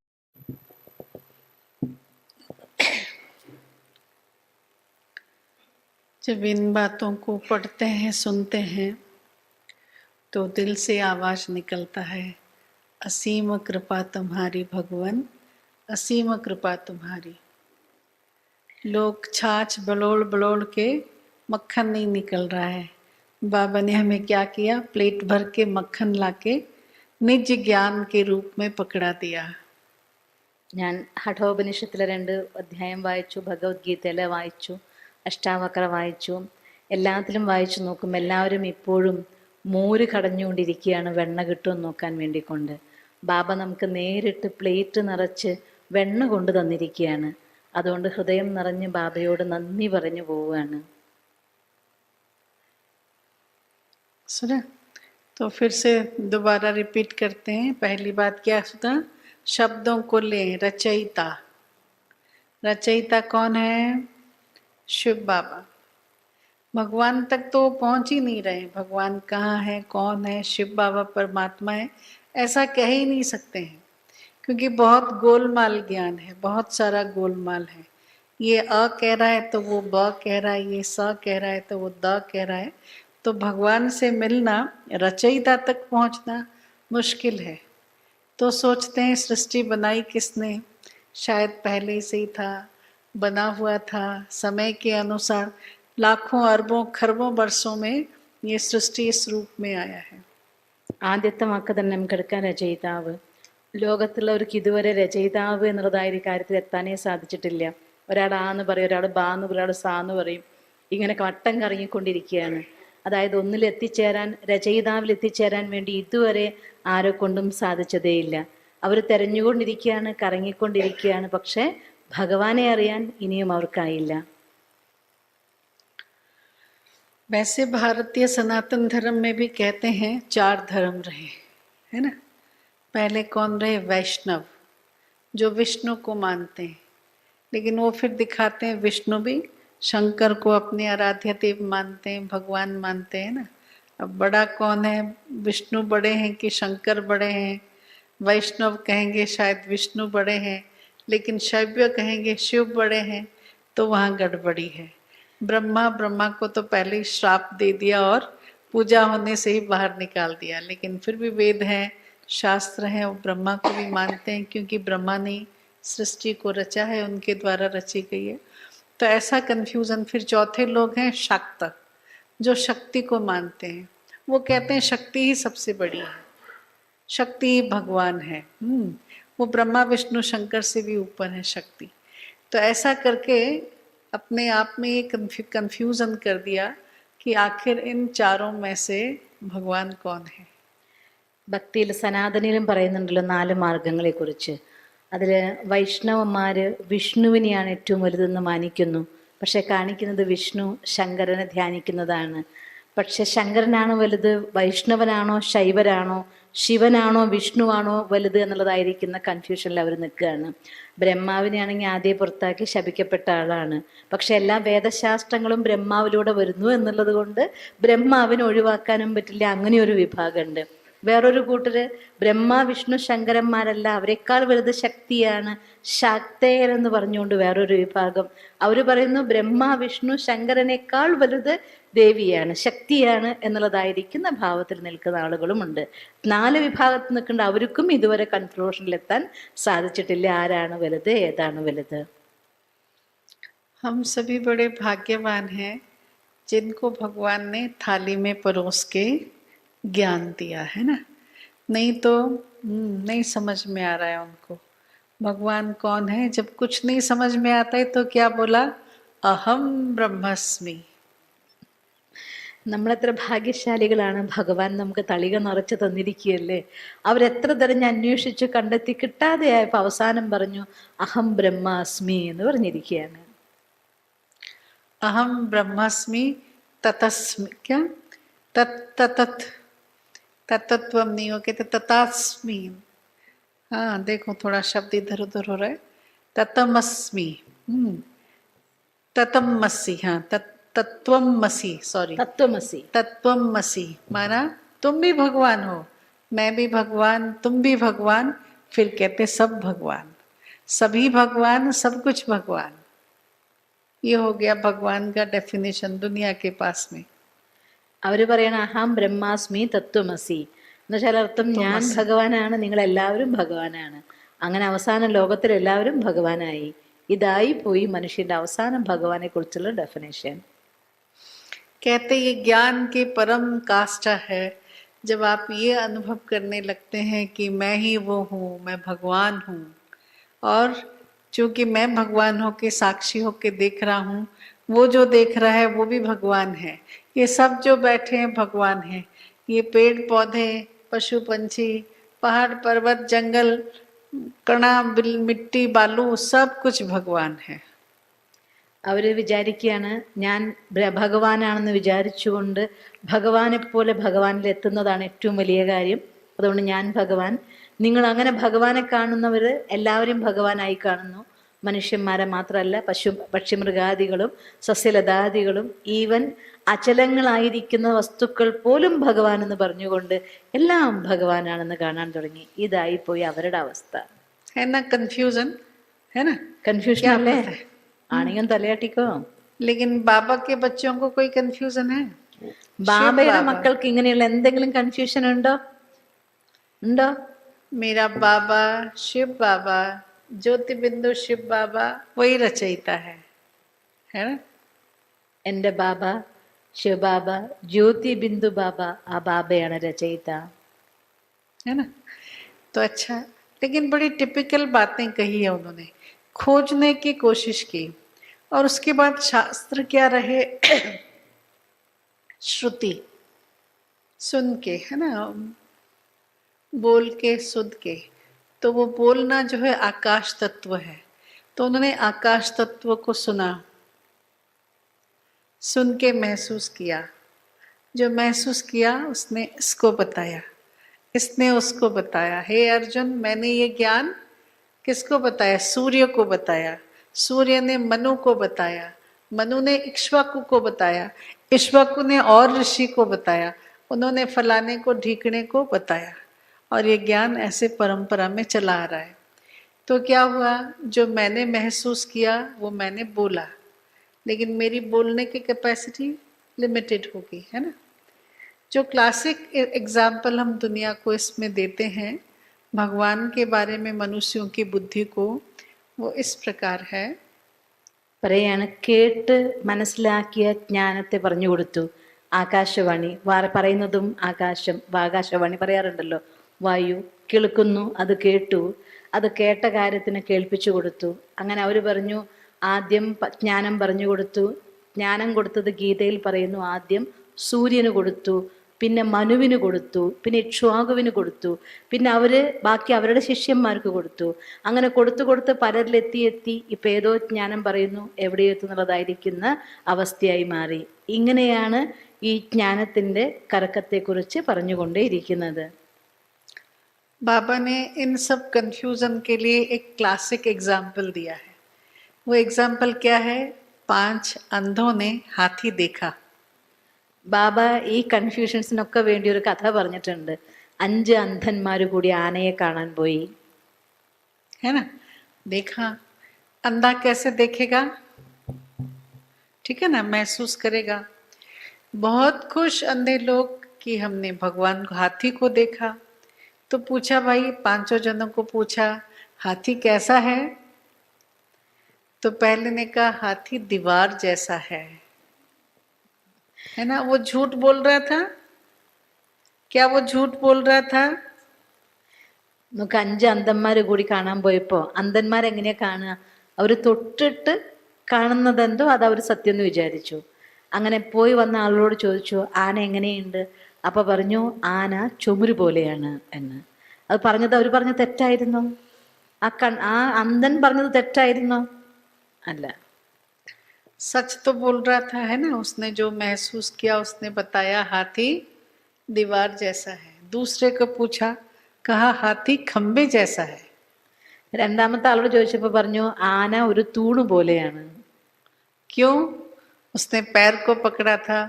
जब इन बातों को पढ़ते हैं, सुनते हैं, तो दिल से आवाज निकलता है, असीम कृपा तुम्हारी भगवान, असीम कृपा तुम्हारी. लोग छाछ बलोड़ बलोड़ के मक्खन नहीं निकल रहा है. बाबा ने हमें क्या किया? प्लेट भर के मक्खन लाके निज ज्ञान के रूप में पकड़ा दिया. ഞാൻ ഹഠോപനിഷത്തിലെ 2 അധ്യായം വായിച്ചു, ഭഗവത്ഗീതയിലെ വായിച്ചു, അഷ്ടാവക്ര വായിച്ചു. എല്ലാത്തിലും വായിച്ചു നോക്കും എല്ലാവരും ഇപ്പോഴും മോര് കടഞ്ഞുകൊണ്ടിരിക്കുകയാണ് വെണ്ണ കിട്ടുമെന്ന് നോക്കാൻ വേണ്ടിക്കൊണ്ട്. ബാബ നമുക്ക് നേരിട്ട് പ്ലേറ്റ് നിറച്ച് വെണ്ണ കൊണ്ട് തന്നിരിക്കുകയാണ്. അതുകൊണ്ട് ഹൃദയം നിറഞ്ഞ് ബാബയോട് നന്ദി പറഞ്ഞു പോവുകയാണ്. सुना? तो फिर से दोबारा रिपीट करते हैं. पहली बात क्या सुना? शब्दों को लें. रचयिता. रचयिता कौन है? शिव बाबा. भगवान तक तो पहुंच ही नहीं रहे. भगवान कहाँ है, कौन है? शिव बाबा परमात्मा है ऐसा कह ही नहीं सकते हैं, क्योंकि बहुत गोलमाल ज्ञान है, बहुत सारा गोलमाल है. ये अ कह रहा है तो वो ब कह रहा है, ये स कह रहा है तो वो द कह रहा है. तो भगवान से मिलना, रचयिता तक पहुंचना मुश्किल है. तो सोचते हैं सृष्टि बनाई किसने? शायद पहले से ही था, बना हुआ था. समय के अनुसार लाखों अरबों खरबों वर्षों में ये सृष्टि इस रूप में आया है. ആദ്യത്തെ വാക്ക് തന്നെ നമുക്ക് എടുക്കാൻ രചയിതാവ്. ലോകത്തുള്ളവർക്ക് ഇതുവരെ രചയിതാവ് എന്നുള്ളതായ ഒരു കാര്യത്തിൽ എത്താനേ സാധിച്ചിട്ടില്ല. ഒരാൾ ആന്ന് പറയും, ഒരാൾ ബാന്ന് പറയും, ഒരാൾ സാന്ന് പറയും. ഇങ്ങനെ വട്ടം കറങ്ങിക്കൊണ്ടിരിക്കുകയാണ്. അതായത് ഒന്നിൽ എത്തിച്ചേരാൻ, രചയിതാവിൽ എത്തിച്ചേരാൻ വേണ്ടി ഇതുവരെ ആരെ കൊണ്ടും സാധിച്ചതേയില്ല. അവർ തെരഞ്ഞുകൊണ്ടിരിക്കുകയാണ്, കറങ്ങിക്കൊണ്ടിരിക്കുകയാണ്. പക്ഷെ ഭഗവാനെ അറിയാൻ ഇനിയും അവർക്കായില്ല. वैसे भारतीय सनातन धर्म में भी कहते हैं 4 धर्म रहे, है ना? पहले कौन रहे? वैष्णव, जो विष्णु को मानते हैं. लेकिन वो फिर दिखाते हैं विष्णु भी शंकर को अपने आराध्य देव मानते हैं, भगवान मानते हैं ना. अब बड़ा कौन है? विष्णु बड़े हैं कि शंकर बड़े हैं? वैष्णव कहेंगे शायद विष्णु बड़े हैं, लेकिन शैव्य कहेंगे शिव बड़े हैं. तो वहाँ गड़बड़ी है. ब्रह्मा को तो पहले ही श्राप दे दिया और पूजा होने से ही बाहर निकाल दिया, लेकिन फिर भी वेद हैं, शास्त्र हैं, वो ब्रह्मा को भी मानते हैं क्योंकि ब्रह्मा ने सृष्टि को रचा है, उनके द्वारा रची गई है। तो ऐसा कन्फ्यूजन। फिर चौथे लोग हैं शाक्त, जो शक्ति को मानते हैं। वो कहते हैं शक्ति ही सबसे बड़ी है, शक्ति ही भगवान है। वो ब्रह्मा विष्णु शंकर से भी ऊपर है शक्ति। तो ऐसा करके अपने आप में ये कन्फ्यूजन कर दिया कि आखिर इन चारों में से भगवान कौन है। ഭക്തിയിൽ സനാതനിലും പറയുന്നുണ്ടല്ലോ 4 മാർഗങ്ങളെക്കുറിച്ച്. അതിൽ വൈഷ്ണവന്മാർ വിഷ്ണുവിനെയാണ് ഏറ്റവും വലുതെന്ന് മാനിക്കുന്നു. പക്ഷെ കാണിക്കുന്നത് വിഷ്ണു ശങ്കരനെ ധ്യാനിക്കുന്നതാണ്. പക്ഷെ ശങ്കരനാണോ വലുത്, വൈഷ്ണവനാണോ ശൈവരാണോ, ശിവനാണോ വിഷ്ണുവാണോ വലുത് എന്നുള്ളതായിരിക്കുന്ന കൺഫ്യൂഷനിൽ അവർ നിൽക്കുകയാണ്. ബ്രഹ്മാവിനെയാണെങ്കിൽ ആദ്യം പുറത്താക്കി ശപിക്കപ്പെട്ട ആളാണ്. പക്ഷെ എല്ലാ വേദശാസ്ത്രങ്ങളും ബ്രഹ്മാവിലൂടെ വരുന്നു എന്നുള്ളത് കൊണ്ട് ബ്രഹ്മാവിനെ ഒഴിവാക്കാനും പറ്റില്ല. അങ്ങനെ ഒരു വിഭാഗമുണ്ട്. വേറൊരു കൂട്ടര് ബ്രഹ്മ വിഷ്ണു ശങ്കരന്മാരല്ല, അവരെക്കാൾ വലുത് ശക്തിയാണ്, ശാക്തേയർ എന്ന് പറഞ്ഞുകൊണ്ട് വേറൊരു വിഭാഗം. അവർ പറയുന്നു ബ്രഹ്മ വിഷ്ണു ശങ്കരനേക്കാൾ വലുത് ദേവിയാണ്, ശക്തിയാണ് എന്നുള്ളതായിരിക്കുന്ന ഭാവത്തിൽ നിൽക്കുന്ന ആളുകളുമുണ്ട്. 4 വിഭാഗത്തിൽ നിൽക്കേണ്ട അവർക്കും ഇതുവരെ കൺക്ലൂഷനിലെത്താൻ സാധിച്ചിട്ടില്ല ആരാണ് വലുത് ഏതാണ് വലുത്. हम सभी बड़े भाग्यवान हैं जिनको भगवान ने थाली में परोस के ज्ञान दिया है ना। नहीं तो नहीं समझ में आ रहा है उनको भगवान कौन है। जब कुछ नहीं समझ में आता है तो क्या बोला, अहम ब्रह्मस्मि. നമ്മളെത്ര ഭാഗ്യശാലികളാണ്, ഭഗവാൻ നമുക്ക് തളിക നിറച്ച് തന്നിരിക്കുകയല്ലേ. അവരെത്ര തിരഞ്ഞ് അന്വേഷിച്ചു കണ്ടെത്തി കിട്ടാതെയായപ്പോൾ അവസാനം പറഞ്ഞു അഹം ബ്രഹ്മാസ്മി എന്ന് പറഞ്ഞിരിക്കുകയാണ്. अहम ब्रह्मास्मि ततस्मि, क्या तत्त्वम नहीं हो कहते ततास्मि. हाँ देखो थोड़ा शब्द इधर उधर हो रहा है. ततमस्मि, ततमसि. हाँ तत्त्वमसि, सॉरी തത്വമസി. तत्त्वमसि माना तुम भी भगवान हो, मैं भी भगवान, तुम भी भगवान. फिर कहते सब भगवान, सभी भगवान, सब कुछ भगवान. ये हो गया भगवान का डेफिनेशन दुनिया के पास में. അവര് പറയണ അഹം ബ്രഹ്മാസ്മി തത്വമസി എന്ന് വെച്ചാൽ അർത്ഥം ഞാൻ ഭഗവാനാണ്, നിങ്ങൾ എല്ലാവരും ഭഗവാനാണ്. അങ്ങനെ അവസാനം ലോകത്തിൽ എല്ലാവരും ഭഗവാനായി. ഇതായി പോയി മനുഷ്യന്റെ അവസാനം ഭഗവാനെ കുറിച്ചുള്ള ഡെഫിനേഷൻ. कहते ये ज्ञान की परम काष्ठा है जब आप ये अनुभव करने लगते हैं कि मैं ही वो हूँ, मैं भगवान हूँ. और चूंकि मैं भगवान होके साक्षी होके देख रहा हूँ, वो जो देख रहा है वो भी भगवान है. ये सब जो बैठे हैं भगवान हैं. ये पेड़ पौधे, पशु पंछी, पहाड़ पर्वत, जंगल, कणा मिट्टी बालू, सब कुछ भगवान है. അവര് വിചാരിക്കുകയാണ് ഞാൻ ഭഗവാനാണെന്ന് വിചാരിച്ചുകൊണ്ട് ഭഗവാനെ പോലെ ഭഗവാനിൽ എത്തുന്നതാണ് ഏറ്റവും വലിയ കാര്യം. അതുകൊണ്ട് ഞാൻ ഭഗവാൻ. നിങ്ങൾ അങ്ങനെ ഭഗവാനെ കാണുന്നവര് എല്ലാവരും ഭഗവാനായി കാണുന്നു. മനുഷ്യന്മാരെ മാത്രമല്ല, പക്ഷിമൃഗാദികളും സസ്യലതാദികളും ഈവൻ അചലങ്ങളായിരിക്കുന്ന വസ്തുക്കൾ പോലും ഭഗവാൻ എന്ന് പറഞ്ഞുകൊണ്ട് എല്ലാം ഭഗവാനാണെന്ന് കാണാൻ തുടങ്ങി. ഇതായിപ്പോയി അവരുടെ അവസ്ഥ. കൺഫ്യൂഷൻ അല്ലേ? ആണെങ്കിലും തലയാട്ടിക്കോ. लेकिन बाबा के बच्चों को कोई कंफ्यूजन है? ബാബയുടെ മക്കൾക്ക് ഇങ്ങനെയുള്ള എന്തെങ്കിലും കൺഫ്യൂഷൻ ഉണ്ടോ? मेरा बाबा शिव बाबा, ज्योति बिंदु शिव बाबा वही रचयिता है ना. എൻ്റെ ബാബ ശിവബാബ, ജ്യോതി ബിന്ദു ബാബ, ആ ബാബയാണ് രചയിത, है ना. तो अच्छा, लेकिन बड़ी टिपिकल बातें कही है उन्होंने, खोजने की कोशिश की. और उसके बाद शास्त्र क्या रहे, श्रुति सुन के, है ना, बोल के सुन के. तो वो बोलना जो है आकाश तत्व है. तो उन्होंने आकाश तत्व को सुना, सुन के महसूस किया. जो महसूस किया उसने इसको बताया, इसने उसको बताया. हे अर्जुन, मैंने ये ज्ञान किसको बताया? सूर्य को बताया. सूर्य ने मनु को बताया, मनु ने इक्ष्वाकु को बताया, इक्ष्वाकु ने और ऋषि को बताया, उन्होंने फलाने को ढीकने को बताया. और ये ज्ञान ऐसे परंपरा में चला आ रहा है. तो क्या हुआ, जो मैंने महसूस किया वो मैंने बोला, लेकिन मेरी बोलने की कैपेसिटी लिमिटेड होगी, है ना। जो क्लासिक एग्जाम्पल हम दुनिया को इसमें देते हैं भगवान के बारे में मनुष्यों की बुद्धि को, वो इस प्रकार है. പറയാണ് കേട്ട് മനസ്സിലാക്കിയ ജ്ഞാനത്തെ പറഞ്ഞു കൊടുത്തു. ആകാശവാണി പറയുന്നതും ആകാശം, ആകാശവാണി പറയാറുണ്ടല്ലോ, വായു കേൾക്കുന്നു, അത് കേട്ടു, അത് കേട്ട കാര്യത്തിന് കേൾപ്പിച്ചു കൊടുത്തു. അങ്ങനെ അവർ പറഞ്ഞു ആദ്യം ജ്ഞാനം പറഞ്ഞു കൊടുത്തു. ജ്ഞാനം കൊടുത്തത് ഗീതയിൽ പറയുന്നു ആദ്യം സൂര്യന് കൊടുത്തു, പിന്നെ മനുവിന് കൊടുത്തു, പിന്നെ ഇക്ഷ്വാകുവിന് കൊടുത്തു, പിന്നെ ബാക്കി അവരുടെ ശിഷ്യന്മാർക്ക് കൊടുത്തു. അങ്ങനെ കൊടുത്ത് പലരിലെത്തി ഇപ്പം ഏതോ ജ്ഞാനം പറയുന്നു എവിടെയോ എത്തുന്നുള്ളതായിരിക്കുന്ന അവസ്ഥയായി മാറി. ഇങ്ങനെയാണ് ഈ ജ്ഞാനത്തിൻ്റെ കറക്കത്തെക്കുറിച്ച് പറഞ്ഞുകൊണ്ടേയിരിക്കുന്നത്. बाबा ने इन सब कंफ्यूजन के लिए एक क्लासिक एग्जाम्पल दिया है. वो एग्जाम्पल क्या है? 5 अंधों ने हाथी देखा. ബാബ ഈ കൺഫ്യൂഷൻസിനൊക്കെ വേണ്ടി ഒരു കഥ പറഞ്ഞിട്ടുണ്ട്. 5 അന്ധന്മാർ കൂടി ആനയെ കാണാൻ പോയി. है ना. देखा. अंधा कैसे देखेगा? ठीक है ना, महसूस करेगा. बहुत खुश अंधे लोग कि हमने भगवान को, हाथी को देखा. तो पूछा भाई, 5 जनों को पूछा हाथी कैसा है? तो पहले ने कहा हाथी दीवार जैसा है ना. वो झूठ बोल रहा था. क्या वो झूठ बोल रहा था? നമുക്ക് 5 അന്ധന്മാർ കൂടി കാണാൻ പോയപ്പോൾ അന്ധന്മാരെങ്ങനെയാ കാണുക? അവർ തൊട്ടിട്ട് കാണുന്നതെന്തോ അത് അവർ സത്യം എന്ന് വിചാരിച്ചു. അങ്ങനെ പോയി വന്ന ആളോട് ചോദിച്ചു ആന എങ്ങനെയുണ്ട്? അപ്പൊ പറഞ്ഞു ആന ചുമര് പോലെയാണ് എന്ന്. അത് അവർ പറഞ്ഞത് തെറ്റായിരുന്നോ? ആ അന്ധൻ പറഞ്ഞത് തെറ്റായിരുന്നോ? അല്ല. सच तो बोल रहा था, है ना. उसने जो महसूस किया उसने बताया हाथी दीवार जैसा है. दूसरे को पूछा, कहा हाथी खंबे जैसा है. രണ്ടാമത്തെ ആളോട് ചോദിച്ചപ്പോൾ പറഞ്ഞു ആന ഒരു തൂണ് പോലെയാണ്. क्यों? उसने पैर को पकड़ा था,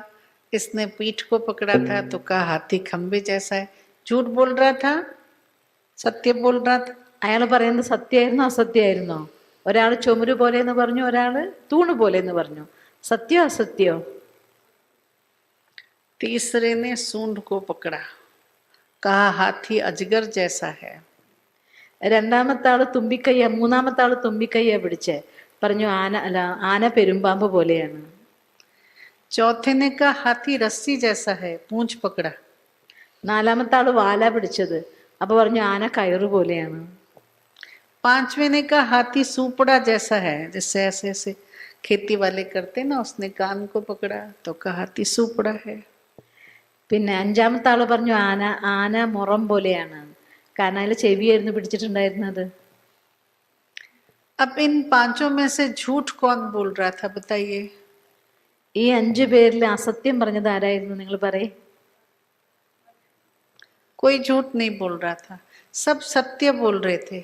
इसने पीठ को पकड़ा था, तो कहा हाथी खंबे जैसा है. झूठ बोल रहा था, सत्य बोल रहा था. അയാൾ പറയുന്നത് സത്യമായിരുന്നോ അസത്യമായിരുന്നോ? ഒരാൾ ചുമര് പോലെ എന്ന് പറഞ്ഞു, ഒരാൾ തൂണ് പോലെ എന്ന് പറഞ്ഞു. സത്യോ അസത്യോ? तीसरे ने सूंड को पकड़ा, कहा हाथी अजगर जैसा है. രണ്ടാമത്തെ ആള് തുമ്പിക്കൈയ, മൂന്നാമത്തെ ആള് തുമ്പിക്കൈയ പിടിച്ച് പറഞ്ഞു ആന പെരുമ്പാമ്പ് പോലെയാണ്. चौथे ने कहा हाथी रस्सी जैसा है, पूंछ पकड़ा. നാലാമത്തെ ആള് വാല പിടിച്ചത്, അപ്പൊ പറഞ്ഞു ആന കയറ് പോലെയാണ്. 5वें ने कहा हाथी सूपड़ा जैसा है, जिससे ऐसे ऐसे खेती वाले करते ना. उसने कान को पकड़ा तो कहा हाथी सूपड़ा है. പിന്നെ 5ാമത്തെ ആള് പറഞ്ഞു ആന മുറം പോലെയാണ്, കാരണം അതിൽ ചെവിയായിരുന്നു പിടിച്ചിട്ടുണ്ടായിരുന്നത്. अब इन 5 में से झूठ कौन बोल रहा था बताइए? ഈ 5 പേരിൽ അസത്യം പറഞ്ഞത് ആരായിരുന്നു? നിങ്ങൾ പറയേ. कोई झूठ नहीं बोल रहा था, सब सत्य बोल रहे थे.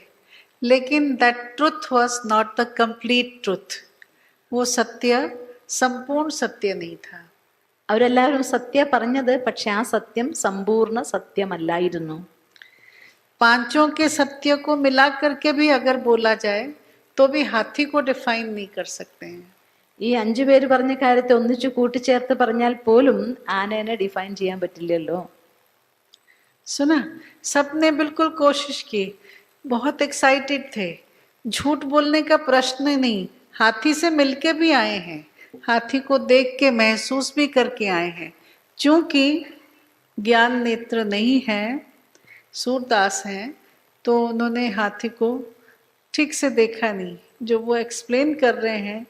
लेकिन that truth was not the complete truth. वो सत्य संपूर्ण सत्य नहीं था. അവരെല്ലാവരും സത്യ പറഞ്ഞത്, പക്ഷെ ആ സത്യം സമ്പൂർണ്ണ സത്യമല്ലായിരുന്നു. 5 के सत्य को मिला करके भी अगर बोला जाए तो भी हाथी को डिफाइन नहीं कर सकते हैं. ഈ 5 പേര് പറഞ്ഞ കാര്യത്തെ ഒന്നിച്ചു കൂട്ടിച്ചേർത്ത് പറഞ്ഞാൽ പോലും ആനേനെ ഡിഫൈൻ ചെയ്യാൻ പറ്റില്ലല്ലോ. सुना, सबने बिल्कुल कोशिश की, बहुत एक्साइटेड थे. झूठ बोलने का प्रश्न नहीं. हाथी से मिलके भी आए हैं, हाथी को देख के महसूस भी करके आए हैं. चूंकि ज्ञान नेत्र नहीं है, सूरदास हैं, तो उन्होंने हाथी को ठीक से देखा नहीं. जो वो एक्सप्लेन कर रहे हैं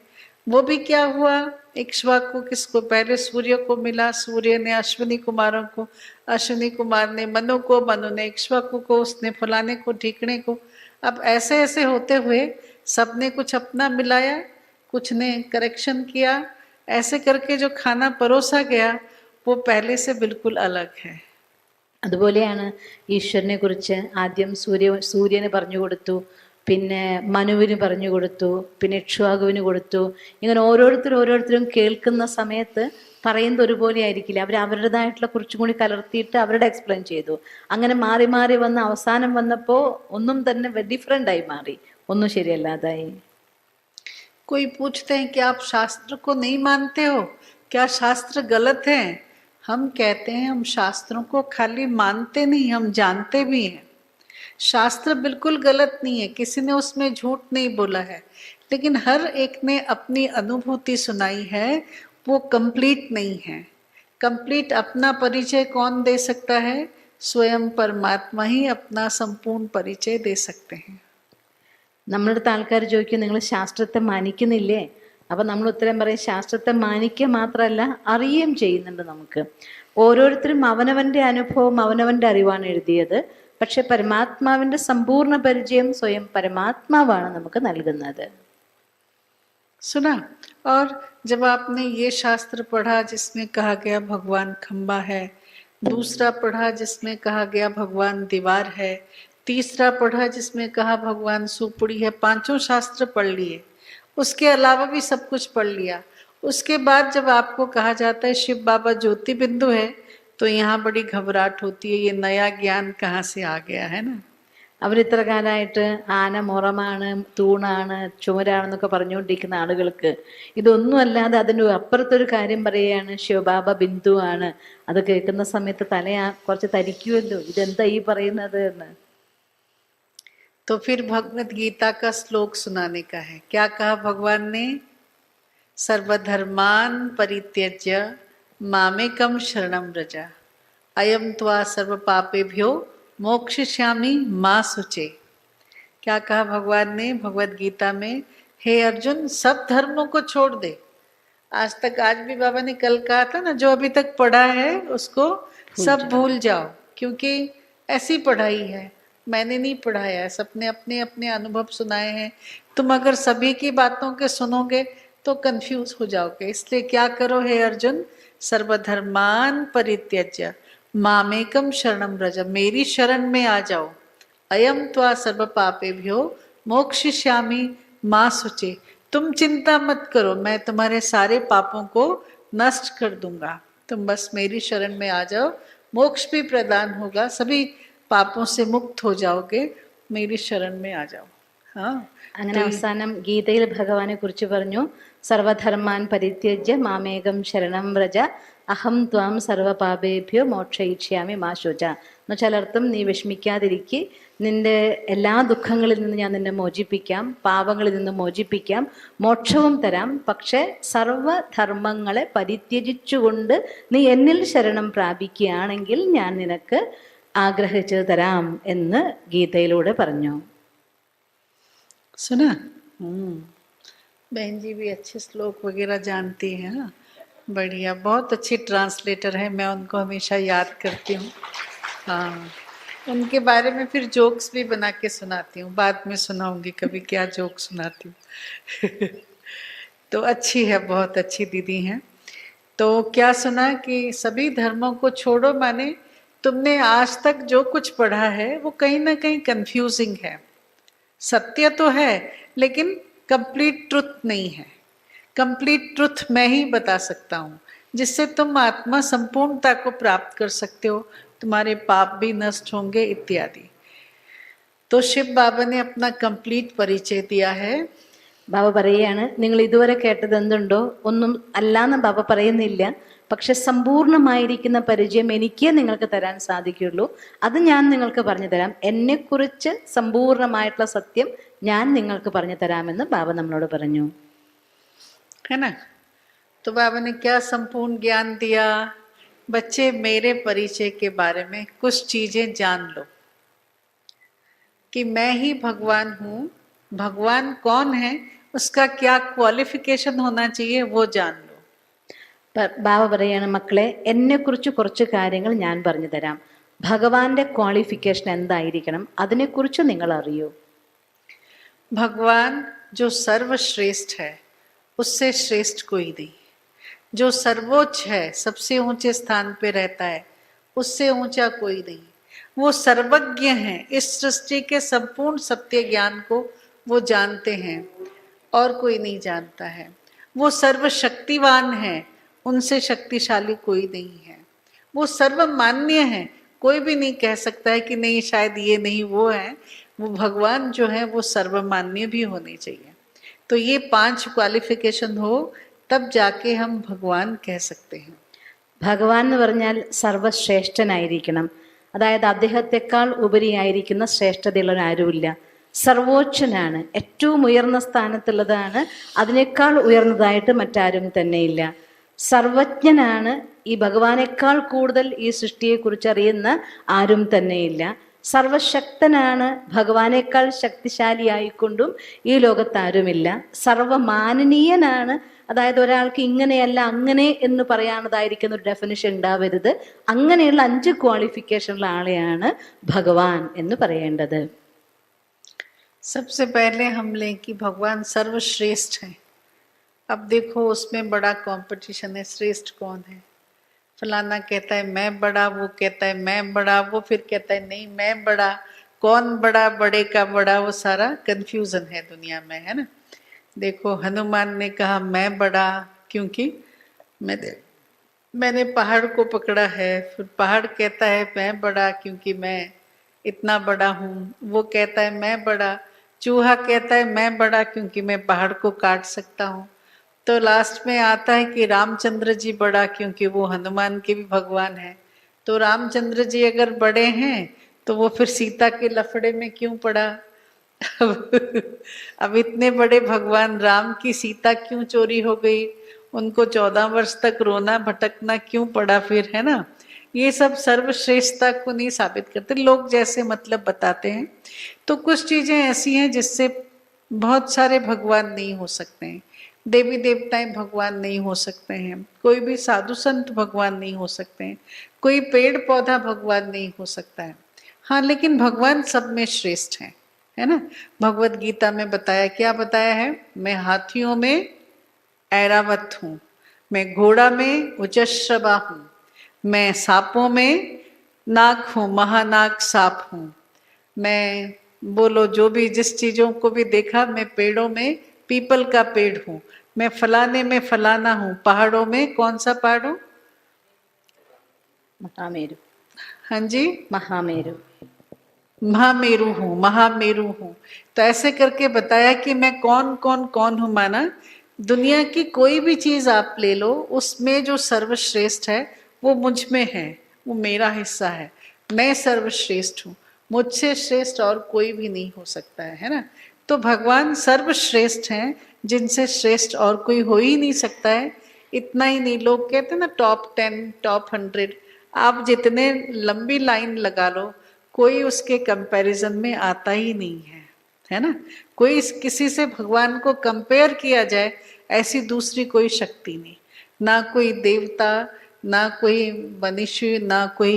वो भी क्या हुआ, इक्ष्वाकु किसको पहले सूर्य को मिला, सूर्य ने अश्विनी कुमारों को, अश्विनी कुमार ने मनु को, मनु ने इक्ष्वाकु को, उसने फलाने को ठीकने को. अब ऐसे ऐसे होते हुए सबने कुछ अपना मिलाया, कुछ ने करेक्शन किया. ऐसे करके जो खाना परोसा गया वो पहले से बिल्कुल अलग है. അതുപോലെയാണ് ഈശ്വരനെ കുറിച്ച് ആദ്യം സൂര്യന് പറഞ്ഞു കൊടുത്തു, പിന്നെ മനുവിന് പറഞ്ഞു കൊടുത്തു, പിന്നെ ഇക്ഷ്വാകുവിന് കൊടുത്തു. ഇങ്ങനെ ഓരോരുത്തരും കേൾക്കുന്ന സമയത്ത് പറയുന്നത് ഒരുപോലെ ആയിരിക്കില്ല. അവരുടേതായിട്ടുള്ള കുറച്ചും കൂടി കലർത്തിയിട്ട് അവരുടെ എക്സ്പ്ലെയിൻ ചെയ്തു. അങ്ങനെ മാറി മാറി വന്ന് അവസാനം വന്നപ്പോൾ ഒന്നും തന്നെ ഡിഫറെൻ്റ് ആയി മാറി, ഒന്നും ശരിയല്ലാതായി. कोई पूछते हैं कि आप शास्त्र को नहीं मानते हो, क्या शास्त्र गलत हैं? हम कहते हैं हम शास्त्रों को खाली मानते नहीं, हम जानते भी हैं। शास्त्र बिल्कुल गलत नहीं है, किसी ने उसमें झूठ नहीं बोला है, लेकिन हर एक ने अपनी अनुभूति सुनाई है, वो कंप्लीट नहीं है। कंप्लीट अपना परिचय कौन दे सकता है? स्वयं परमात्मा ही अपना संपूर्ण परिचय दे सकते हैं। നമ്മളടുത്ത് ആൾക്കാർ ചോദിക്കും നിങ്ങൾ ശാസ്ത്രത്തെ മാനിക്കുന്നില്ലേ? അപ്പം നമ്മൾ ഉത്തരം പറയും ശാസ്ത്രത്തെ മാനിക്കുക മാത്രമല്ല അറിയുകയും ചെയ്യുന്നുണ്ട്. നമുക്ക് ഓരോരുത്തരും അവനവൻ്റെ അനുഭവം അവനവൻ്റെ അറിവാണ് എഴുതിയത്. പക്ഷെ പരമാത്മാവിൻ്റെ സമ്പൂർണ്ണ പരിചയം സ്വയം പരമാത്മാവാണ് നമുക്ക് നൽകുന്നത്. सुना? और जब आपने ये शास्त्र पढ़ा जिसमें कहा गया भगवान खंबा है, दूसरा पढ़ा जिसमें कहा गया भगवान दीवार है, तीसरा पढ़ा जिसमें कहा भगवान सुपुड़ी है, पांचों शास्त्र पढ़ लिए, उसके अलावा भी सब कुछ पढ़ लिया। उसके बाद जब आपको कहा जाता है शिव बाबा ज्योति बिंदु है, तो यहाँ बड़ी घबराहट होती है, ये नया ज्ञान कहाँ से आ गया है ना। അവരിത്ര കാലമായിട്ട് ആന മുറമാണ്, തൂണാണ്, ചുമരാണെന്നൊക്കെ പറഞ്ഞുകൊണ്ടിരിക്കുന്ന ആളുകൾക്ക് ഇതൊന്നും അല്ലാതെ അതിൻ്റെ അപ്പുറത്തൊരു കാര്യം പറയുകയാണ് ശിവബാബ ബിന്ദുവാണ്. അത് കേൾക്കുന്ന സമയത്ത് കുറച്ച് തരിക്കുമല്ലോ, ഇതെന്താ ഈ പറയുന്നത് എന്ന്. तो फिर भगवत गीता का श्लोक सुनाने का है। क्या कहा भगवान ने? सर्वधर्मान परित्यज्य मामेकम शरणम व्रजा अयम त्वा सर्व पापेभ्यो मोक्षयिष्यामि मा शुचे। क्या कहा भगवान ने भगवत गीता में? हे अर्जुन, सब धर्मों को छोड़ दे। आज भी बाबा ने कल कहा था ना, जो अभी तक पढ़ा है उसको सब भूल जाओ, क्योंकि ऐसी पढ़ाई है, मैंने नहीं पढ़ाया है, सबने अपने अपने अनुभव सुनाए हैं। तुम अगर सभी की बातों के सुनोगे तो कंफ्यूज हो जाओगे। इसलिए क्या करो हे अर्जुन, सर्वधर्मान परित्यज्य मामेकम शरणम व्रज, मेरी शरण में आ जाओ। अयम त्वा सर्व पापेभ्यो मोक्षयिष्यामि मा शुचे, तुम चिंता मत करो, मैं तुम्हारे सारे पापों को नष्ट कर दूंगा, तुम बस मेरी शरण में आ जाओ, मोक्ष भी प्रदान होगा, सभी पापों से मुक्त हो जाओगे, मेरी शरण में आ जाओ. हाँ, അങ്ങനെ അവസാനം ഗീതയിൽ ഭഗവാനെ കുറിച്ച് പറഞ്ഞു, സർവധർമാൻ പരിത്യജ്യ മാമേകം ശരണം വ്രജ അഹം ത്വാം സർവപാപേഭ്യോ മോക്ഷയിഷ്യാമി മാ ശുച. എന്നുവെച്ചാൽ അർത്ഥം, നീ വിഷമിക്കാതിരിക്കുക, നിന്റെ എല്ലാ ദുഃഖങ്ങളിൽ നിന്ന് ഞാൻ നിന്നെ മോചിപ്പിക്കാം, പാപങ്ങളിൽ നിന്ന് മോചിപ്പിക്കാം, മോക്ഷവും തരാം. പക്ഷെ സർവധർമ്മങ്ങളെ പരിത്യജിച്ചുകൊണ്ട് നീ എന്നിൽ ശരണം പ്രാപിക്കുകയാണെങ്കിൽ ഞാൻ നിനക്ക് ആഗ്രഹിച്ചത് തരാം എന്ന് ഗീതയിലൂടെ പറഞ്ഞു. सुना? बहन जी भी अच्छे श्लोक वगैरह जानती हैं, बढ़िया, बहुत अच्छी ट्रांसलेटर है, मैं उनको हमेशा याद करती हूँ. हाँ, उनके बारे में फिर जोक्स भी बना के सुनाती हूँ, बाद में सुनाऊंगी कभी क्या जोक सुनाती हूँ. तो अच्छी है, बहुत अच्छी दीदी हैं. तो क्या सुना कि सभी धर्मों को छोड़ो, माने तुमने आज तक जो कुछ पढ़ा है वो कहीं ना कहीं कंफ्यूजिंग है. सत्य तो है लेकिन कंप्लीट ट्रुथ नहीं है. कंप्लीट ट्रुथ मैं ही बता सकता हूँ, जिससे तुम आत्मा संपूर्णता को प्राप्त कर सकते हो, तुम्हारे पाप भी नष्ट होंगे इत्यादि. तो शिव बाबा ने अपना कंप्लीट परिचय दिया है. ബാബ പറയുകയാണ്, നിങ്ങൾ ഇതുവരെ കേട്ടത് എന്തുണ്ടോ ഒന്നും അല്ലാന്ന് ബാബ പറയുന്നില്ല, പക്ഷെ സമ്പൂർണമായിരിക്കുന്ന പരിചയം എനിക്ക് നിങ്ങൾക്ക് തരാൻ സാധിക്കുള്ളൂ. അത് ഞാൻ നിങ്ങൾക്ക് പറഞ്ഞു തരാം. എന്നെക്കുറിച്ച് സമ്പൂർണമായിട്ടുള്ള സത്യം ഞാൻ നിങ്ങൾക്ക് പറഞ്ഞു തരാമെന്ന് ബാബ നമ്മളോട് പറഞ്ഞു. है ना? तो बाबा ने क्या संपूर्ण ज्ञान दिया? बच्चे, मेरे परिचय के बारे में कुछ चीजें जान लो, कि मैं ही भगवान हूँ. भगवान कौन है, उसका क्या क्वालिफिकेशन होना चाहिए, वो जान लो. ബാബ പറയാണ്, മക്കളെ, എന്നെക്കുറിച്ച് കുറച്ച് കാര്യങ്ങൾ ഞാൻ പറഞ്ഞു തരാം. ഭഗവാന്റെ ക്വാളിഫിക്കേഷൻ എന്തായിരിക്കണം അതിനെക്കുറിച്ച് നിങ്ങൾ അറിയൂ. भगवान जो सर्वश्रेष्ठ है, उससे श्रेष्ठ कोई नहीं. जो सर्वोच्च है, सबसे ऊंचे स्थान पे रहता है, उससे ऊंचा कोई नहीं. वो सर्वज्ञ हैं, इस सृष्टि के संपूर्ण सत्य ज्ञान को वो जानते हैं और कोई नहीं जानता है. वो सर्वशक्तिवान है, उनसे शक्तिशाली कोई नहीं है. वो सर्वमान्य है, कोई भी नहीं कह सकता है कि नहीं शायद ये नहीं वो है. वो भगवान जो है वो सर्वमान्य भी होने चाहिए. तो ये 5 क्वालिफिकेशन हो तब जाके हम भगवान कह सकते हैं. ഭഗവാൻ എന്ന് പറഞ്ഞാൽ സർവശ്രേഷ്ഠനായിരിക്കണം. അതായത് അദ്ദേഹത്തെക്കാൾ ഉപരിയായിരിക്കുന്ന ശ്രേഷ്ഠതയുള്ളവർ ആരുമില്ല. സർവോച്ചനാണ്, ഏറ്റവും ഉയർന്ന സ്ഥാനത്തുള്ളതാണ്, അതിനേക്കാൾ ഉയർന്നതായിട്ട് മറ്റാരും തന്നെയില്ല. സർവജ്ഞനാണ്, ഈ ഭഗവാനേക്കാൾ കൂടുതൽ ഈ സൃഷ്ടിയെക്കുറിച്ച് അറിയുന്ന ആരും തന്നെയില്ല. സർവശക്തനാണ്, ഭഗവാനേക്കാൾ ശക്തിശാലിയായിക്കൊണ്ടും ഈ ലോകത്താരുമില്ല. സർവമാനനീയനാണ്, അതായത് ഒരാൾക്ക് ഇങ്ങനെയല്ല അങ്ങനെ എന്ന് പറയാനതായിരിക്കുന്ന ഒരു ഡെഫിനിഷൻ ഉണ്ടാവരുത്. അങ്ങനെയുള്ള 5 ക്വാളിഫിക്കേഷനുള്ള ആളെയാണ് ഭഗവാൻ എന്ന് പറയേണ്ടത്. सबसे पहले हम लें कि भगवान सर्वश्रेष्ठ है. अब देखो उसमें बड़ा कंपटीशन है, श्रेष्ठ कौन है. फलाना कहता है मैं बड़ा, वो कहता है मैं बड़ा, वो फिर कहता है नहीं मैं बड़ा. कौन बड़ा, बड़े का बड़ा, वो सारा कंफ्यूजन है दुनिया में, है ना. देखो हनुमान ने कहा मैं बड़ा क्योंकि मैंने पहाड़ को पकड़ा है. फिर पहाड़ कहता है मैं बड़ा क्योंकि मैं इतना बड़ा हूँ. वो कहता है मैं बड़ा. चूहा कहता है मैं बड़ा क्योंकि मैं पहाड़ को काट सकता हूँ. तो लास्ट में आता है कि रामचंद्र जी बड़ा क्योंकि वो हनुमान के भी भगवान है. तो रामचंद्र जी अगर बड़े हैं तो वो फिर सीता के लफड़े में क्यों पड़ा. अब इतने बड़े भगवान राम की सीता क्यों चोरी हो गई, उनको 14 वर्ष तक रोना भटकना क्यों पड़ा फिर, है ना. ये सब सर्वश्रेष्ठता को नहीं साबित करते, लोग जैसे मतलब बताते हैं. तो कुछ चीजें ऐसी हैं जिससे बहुत सारे भगवान नहीं हो सकते हैं. देवी देवताएं भगवान नहीं हो सकते हैं, कोई भी साधु संत भगवान नहीं हो सकते हैं, कोई पेड़ पौधा भगवान नहीं हो सकता है. हाँ लेकिन भगवान सब में श्रेष्ठ है ना. भगवत गीता में बताया, क्या बताया है, मैं हाथियों में ऐरावत हूँ, मैं घोड़ा में उजश्रवा हूँ, मैं सांपों में नाग हूँ, महानाग सांप हूँ. मैं बोलो जो भी जिस चीजों को भी देखा, मैं पेड़ों में पीपल का पेड़ हूँ, मैं फलाने में फलाना हूँ. पहाड़ों में कौन सा पहाड़ हूँ, മഹാമേരു. हाँ जी മഹാമേരു. महामेरु हूँ, महामेरु हूँ. तो ऐसे करके बताया कि मैं कौन कौन कौन हूँ. माना दुनिया की कोई भी चीज आप ले लो, उसमें जो सर्वश्रेष्ठ है वो मुझ में है, वो मेरा हिस्सा है. मैं सर्वश्रेष्ठ हूँ, मुझसे श्रेष्ठ और कोई भी नहीं हो सकता है ना. तो भगवान सर्वश्रेष्ठ हैं, जिनसे श्रेष्ठ और कोई हो ही नहीं सकता है. इतना ही नहीं, लोग कहते हैं ना टॉप 10 टॉप 100, आप जितने लंबी लाइन लगा लो कोई उसके कंपैरिजन में आता ही नहीं है ना. कोई किसी से भगवान को कंपेयर किया जाए ऐसी दूसरी कोई शक्ति नहीं, ना कोई देवता, ना कोई मनुष्य, ना कोई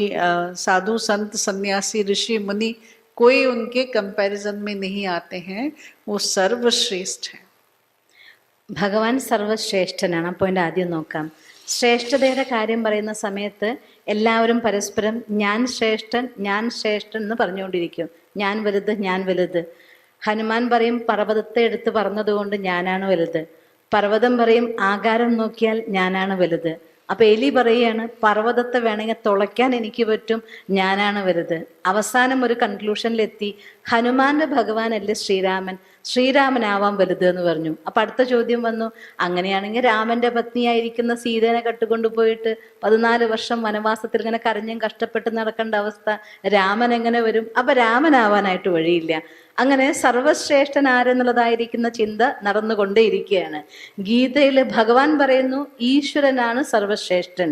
साधु संत सन्यासी ऋषि मुनि, कोई उनके कंपैरिजन में नहीं आते हैं. वो सर्वश्रेष्ठ है. ഭഗവാൻ സർവശ്രേഷ്ഠനാണ്. അപ്പോൾ എൻ്റെ ആദ്യം നോക്കാം. ശ്രേഷ്ഠതയുടെ കാര്യം പറയുന്ന സമയത്ത് എല്ലാവരും പരസ്പരം ഞാൻ ശ്രേഷ്ഠൻ ഞാൻ ശ്രേഷ്ഠൻ എന്ന് പറഞ്ഞുകൊണ്ടിരിക്കും. ഞാൻ വലുത് ഞാൻ വലുത്. ഹനുമാൻ പറയും പർവ്വതത്തെ എടുത്ത് പറഞ്ഞതുകൊണ്ട് ഞാനാണ് വലുത്. പർവ്വതം പറയും ആകാരം നോക്കിയാൽ ഞാനാണ് വലുത്. അപ്പൊ എലി പറയുകയാണ് പർവ്വതത്തെ വേണമെങ്കിൽ തുളയ്ക്കാൻ എനിക്ക് പറ്റും, ഞാനാണ് വലുത്. അവസാനം ഒരു കൺക്ലൂഷനിലെത്തി, ഹനുമാന്റെ ഭഗവാനല്ലേ ശ്രീരാമൻ, ശ്രീരാമനാവാൻ വലുത് എന്ന് പറഞ്ഞു. അപ്പൊ അടുത്ത ചോദ്യം വന്നു, അങ്ങനെയാണെങ്കിൽ രാമന്റെ പത്നിയായിരിക്കുന്ന സീതേനെ കട്ടുകൊണ്ടുപോയിട്ട് 14 വർഷം വനവാസത്തിൽ ഇങ്ങനെ കരഞ്ഞും കഷ്ടപ്പെട്ട് നടക്കേണ്ട അവസ്ഥ രാമൻ എങ്ങനെ വരും? അപ്പൊ രാമനാവാനായിട്ട് വഴിയില്ല. അങ്ങനെ സർവശ്രേഷ്ഠൻ ആരെന്നുള്ളതായിരിക്കുന്ന ചിന്ത നടന്നുകൊണ്ടേയിരിക്കുകയാണ്. ഗീതയിൽ ഭഗവാൻ പറയുന്നു ഈശ്വരനാണ് സർവശ്രേഷ്ഠൻ.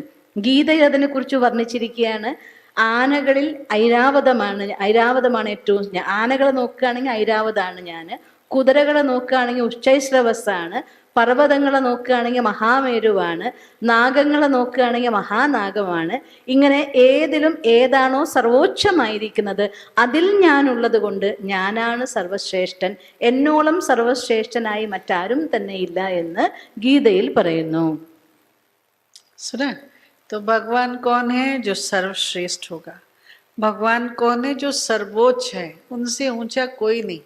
ഗീതയിൽ അതിനെക്കുറിച്ച് വർണ്ണിച്ചിരിക്കുകയാണ്. ആനകളിൽ ഐരാവതമാണ് ഏറ്റവും. ആനകളെ നോക്കുകയാണെങ്കിൽ ഐരാവതാണ് ഞാൻ, കുതിരകളെ നോക്കുകയാണെങ്കിൽ ഉച്ചൈശ്രവസ്സാണ്, പർവ്വതങ്ങളെ നോക്കുകയാണെങ്കിൽ മഹാമേരുവാണ്, നാഗങ്ങളെ നോക്കുകയാണെങ്കിൽ മഹാനാഗമാണ്. ഇങ്ങനെ ഏതിലും ഏതാണോ സർവോച്ചമായിരിക്കുന്നത് അതിൽ ഞാനുള്ളത് കൊണ്ട് ഞാനാണ് സർവശ്രേഷ്ഠൻ, എന്നോളം സർവശ്രേഷ്ഠനായി മറ്റാരും തന്നെ ഇല്ല എന്ന് ഗീതയിൽ പറയുന്നു. सुना. तो भगवान कौन है जो सर्वश्रेष्ठ होगा. भगवान कौन है जो सर्वोच्च है, उनसे ऊंचा कोई नहीं.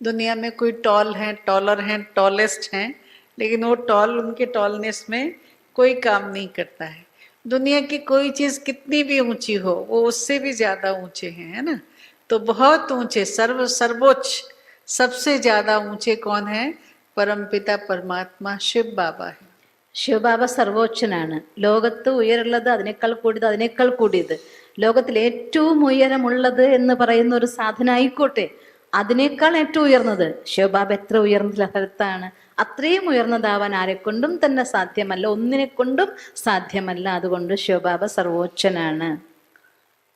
दुनिया में कोई टॉल है, टॉलर हैं, टॉलेस्ट हैं, लेकिन वो टॉल उनके टॉलनेस में कोई काम नहीं करता है. दुनिया की कोई चीज़ कितनी भी ऊंची हो वो उससे भी ज़्यादा ऊंचे हैं, है ना. तो बहुत ऊंचे सर्वोच्च सबसे ज़्यादा ऊंचे कौन है, परमपिता परमात्मा शिव बाबा है। ശിവബാബ സർവോച്ചനാണ്. ലോകത്ത് ഉയരുള്ളത്, അതിനേക്കാൾ കൂടിയത്, അതിനേക്കാൾ കൂടിയത്, ലോകത്തിൽ ഏറ്റവും ഉയരമുള്ളത് എന്ന് പറയുന്ന ഒരു സാധന ആയിക്കോട്ടെ, അതിനേക്കാൾ ഏറ്റവും ഉയർന്നത് ശിവബാബ എത്ര ഉയർന്ന സ്ഥലത്താണ്. അത്രയും ഉയർന്നതാവാൻ ആരെക്കൊണ്ടും തന്നെ സാധ്യമല്ല, ഒന്നിനെ കൊണ്ടും സാധ്യമല്ല. അതുകൊണ്ട് ശിവബാബ സർവോച്ചനാണ്.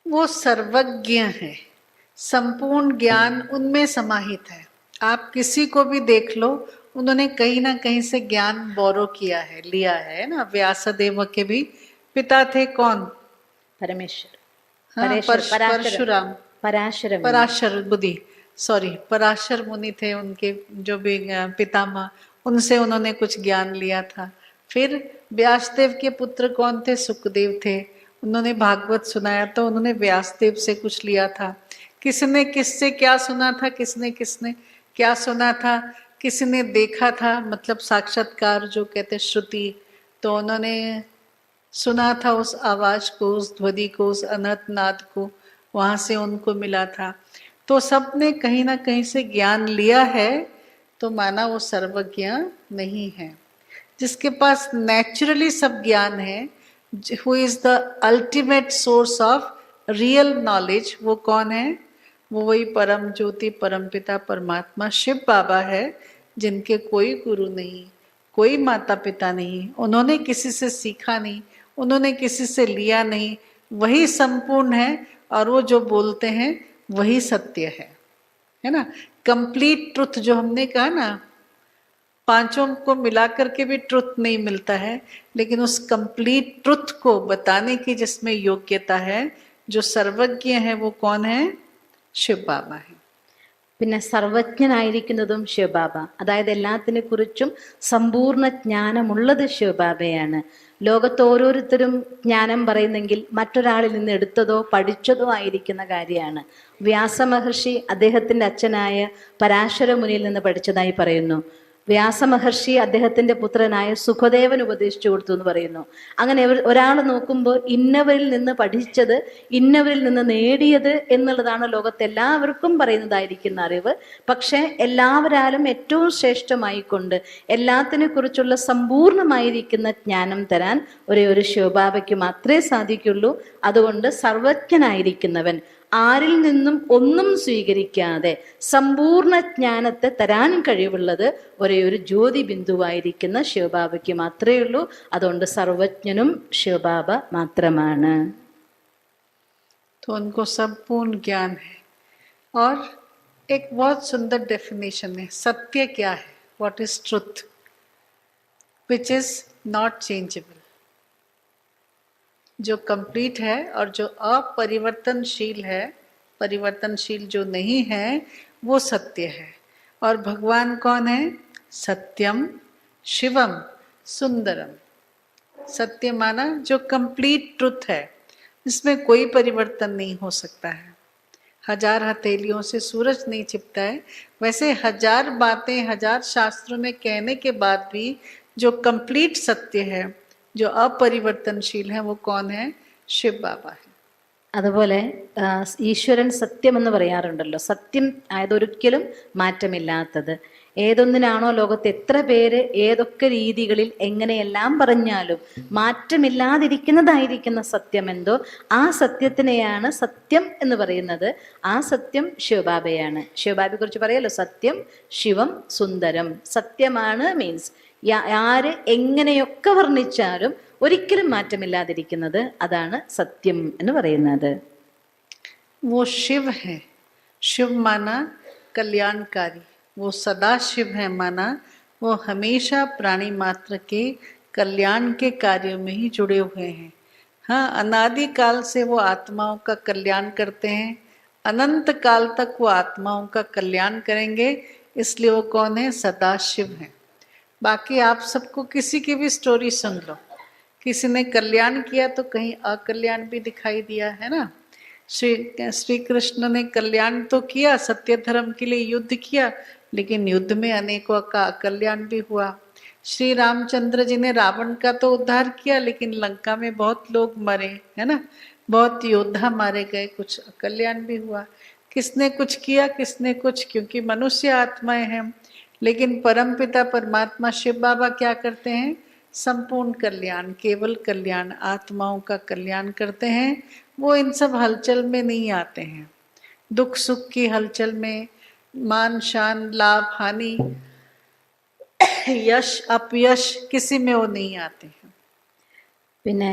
वो सर्वज्ञ है, संपूर्ण ज्ञान उनमें समाहित है। आप किसी को भी देख लो, उन्होंने कहीं ना कहीं से ज्ञान बोरो किया है, लिया है ना। व्यासदेव के भी पिता थे कौन? പരമേശ്വർ, हाँ, परशुराम, പരാശരം, पराशर बुद्धि, सॉरी, पराशर मुनि थे उनके जो भी पितामह, उनसे उन्होंने कुछ ज्ञान लिया था। फिर व्यासदेव के पुत्र कौन थे? सुखदेव थे। उन्होंने भागवत सुनाया तो उन्होंने व्यासदेव से कुछ लिया था। किसने किससे क्या सुना था? किसने किसने क्या सुना था? किसी ने देखा था, मतलब साक्षात्कार जो कहते श्रुति, तो उन्होंने सुना था उस आवाज को, उस ध्वनि को, उस अनंत नाद को, वहां से उनको मिला था। तो सबने कहीं ना कहीं से ज्ञान लिया है, तो माना वो सर्वज्ञ नहीं है। जिसके पास नेचुरली सब ज्ञान है, who is the ultimate source of real knowledge, वो कौन है? वो वही परम ज्योति परम पिता परमात्मा शिव बाबा है, जिनके कोई गुरु नहीं, कोई माता पिता नहीं, उन्होंने किसी से सीखा नहीं, उन्होंने किसी से लिया नहीं, वही संपूर्ण है। और वो जो बोलते हैं वही सत्य है ना। कंप्लीट ट्रुथ जो हमने कहा ना, पांचों को मिला करके भी ट्रुथ नहीं मिलता है, लेकिन उस कंप्लीट ट्रुथ को बताने की जिसमें योग्यता है, जो सर्वज्ञ है, वो कौन है? शिव बाबा है। പിന്നെ സർവജ്ഞനായിരിക്കുന്നതും ശിവബാബ, അതായത് എല്ലാത്തിനെ കുറിച്ചും സമ്പൂർണ്ണ ജ്ഞാനമുള്ളത് ശിവബാബയാണ്. ലോകത്ത് ഓരോരുത്തരും ജ്ഞാനം പറയുന്നെങ്കിൽ മറ്റൊരാളിൽ നിന്ന് എടുത്തതോ പഠിച്ചതോ ആയിരിക്കുന്ന കാര്യമാണ്. വ്യാസമഹർഷി അദ്ദേഹത്തിന്റെ അച്ഛനായ പരാശര മുനിയിൽ നിന്ന് പഠിച്ചതായി പറയുന്നു. വ്യാസമഹർഷി അദ്ദേഹത്തിന്റെ പുത്രനായ സുഖദേവൻ ഉപദേശിച്ചു കൊടുത്തു എന്ന് പറയുന്നു. അങ്ങനെ ഒരാൾ നോക്കുമ്പോൾ ഇന്നവരിൽ നിന്ന് പഠിച്ചത്, ഇന്നവരിൽ നിന്ന് നേടിയത് എന്നുള്ളതാണ് ലോകത്തെല്ലാവർക്കും പറയുന്നതായിരിക്കുന്ന അറിവ്. പക്ഷെ എല്ലാവരാലും ഏറ്റവും ശ്രേഷ്ഠമായിക്കൊണ്ട് എല്ലാത്തിനെ കുറിച്ചുള്ള സമ്പൂർണമായിരിക്കുന്ന ജ്ഞാനം തരാൻ ഒരേ ഒരു ശിവബാബയ്ക്ക് മാത്രമേ സാധിക്കുള്ളൂ. അതുകൊണ്ട് സർവജ്ഞനായിരിക്കുന്നവൻ, ആരിൽ നിന്നും ഒന്നും സ്വീകരിക്കാതെ സമ്പൂർണ്ണ ജ്ഞാനത്തെ തരാൻ കഴിവുള്ളത് ഒരേ ഒരു ജ്യോതി ബിന്ദുവായിരിക്കുന്ന ശിവബാബയ്ക്ക് മാത്രമേ ഉള്ളൂ. അതുകൊണ്ട് സർവജ്ഞനും ശിവബാബ മാത്രമാണ്. तो उनको संपूर्ण ज्ञान है। और एक बहुत सुंदर डेफिनेशन है, सत्य क्या है? What is truth? Which is not changeable, जो कंप्लीट है और जो अपरिवर्तनशील है, परिवर्तनशील जो नहीं है, वो सत्य है। और भगवान कौन है? सत्यम शिवम सुंदरम। सत्य माना जो कंप्लीट ट्रुथ है, इसमें कोई परिवर्तन नहीं हो सकता है। हजार हथेलियों से सूरज नहीं छिपता है, वैसे हजार बातें हजार शास्त्रों में कहने के बाद भी जो कंप्लीट सत्य है, जो अपरिवर्तनशील है, वो कौन है? शिव बाबा है। അതുപോലെ ഈശ്വരൻ സത്യം എന്ന് പറയാറുണ്ടല്ലോ. സത്യം ആയതൊരിക്കലും മാറ്റമില്ലാത്തത്. ഏതൊന്നിനാണോ ലോകത്ത് എത്ര പേര് ഏതൊക്കെ രീതികളിൽ എങ്ങനെയെല്ലാം പറഞ്ഞാലും മാറ്റമില്ലാതിരിക്കുന്നതായിരിക്കുന്ന സത്യം എന്തോ, ആ സത്യത്തിനെയാണ് സത്യം എന്ന് പറയുന്നത്. ആ സത്യം ശിവബാബയാണ്. ശിവബാബയെ കുറിച്ച് പറയാലോ, സത്യം ശിവം സുന്ദരം. സത്യമാണ് മീൻസ് ആര് എങ്ങനെയൊക്കെ വർണ്ണിച്ചാലും ഒരിക്കലും മാറ്റമില്ലാതിരിക്കുന്നത്, അതാണ് സത്യം എന്ന് പറയുന്നത്. वो शिव है, शिव माना कल्याणकारी, वो सदा शिव है माना वो हमेशा प्राणी मात्र के कल्याण के कार्यों में ही जुड़े हुए हैं। हाँ, अनादि काल से वो आत्माओं का कल्याण करते हैं, अनंत काल तक वो आत्माओं का कल्याण करेंगे, इसलिए वो कौन है? सदा शिव है। बाकी आप सबको किसी की भी स्टोरी सुन लो, किसी ने कल्याण किया तो कहीं अकल्याण भी दिखाई दिया है ना। श्री कृष्ण ने कल्याण तो किया, सत्य धर्म के लिए युद्ध किया, लेकिन युद्ध में अनेकों का अकल्याण भी हुआ। श्री रामचंद्र जी ने रावण का तो उद्धार किया, लेकिन लंका में बहुत लोग मरे, है ना, बहुत योद्धा मारे गए, कुछ अकल्याण भी हुआ। किसने कुछ किया, किसने कुछ, क्योंकि मनुष्य आत्माएं हैं, लेकिन परमपिता परमात्मा शिव बाबा क्या करते हैं? संपूर्ण कल्याण, केवल कल्याण, आत्माओं का कल्याण करते हैं। वो इन सब हलचल में नहीं आते हैं, दुख सुख की हलचल में, मान शान लाभ हानि यश अपयश किसी में वो नहीं आते हैं। പിന്നെ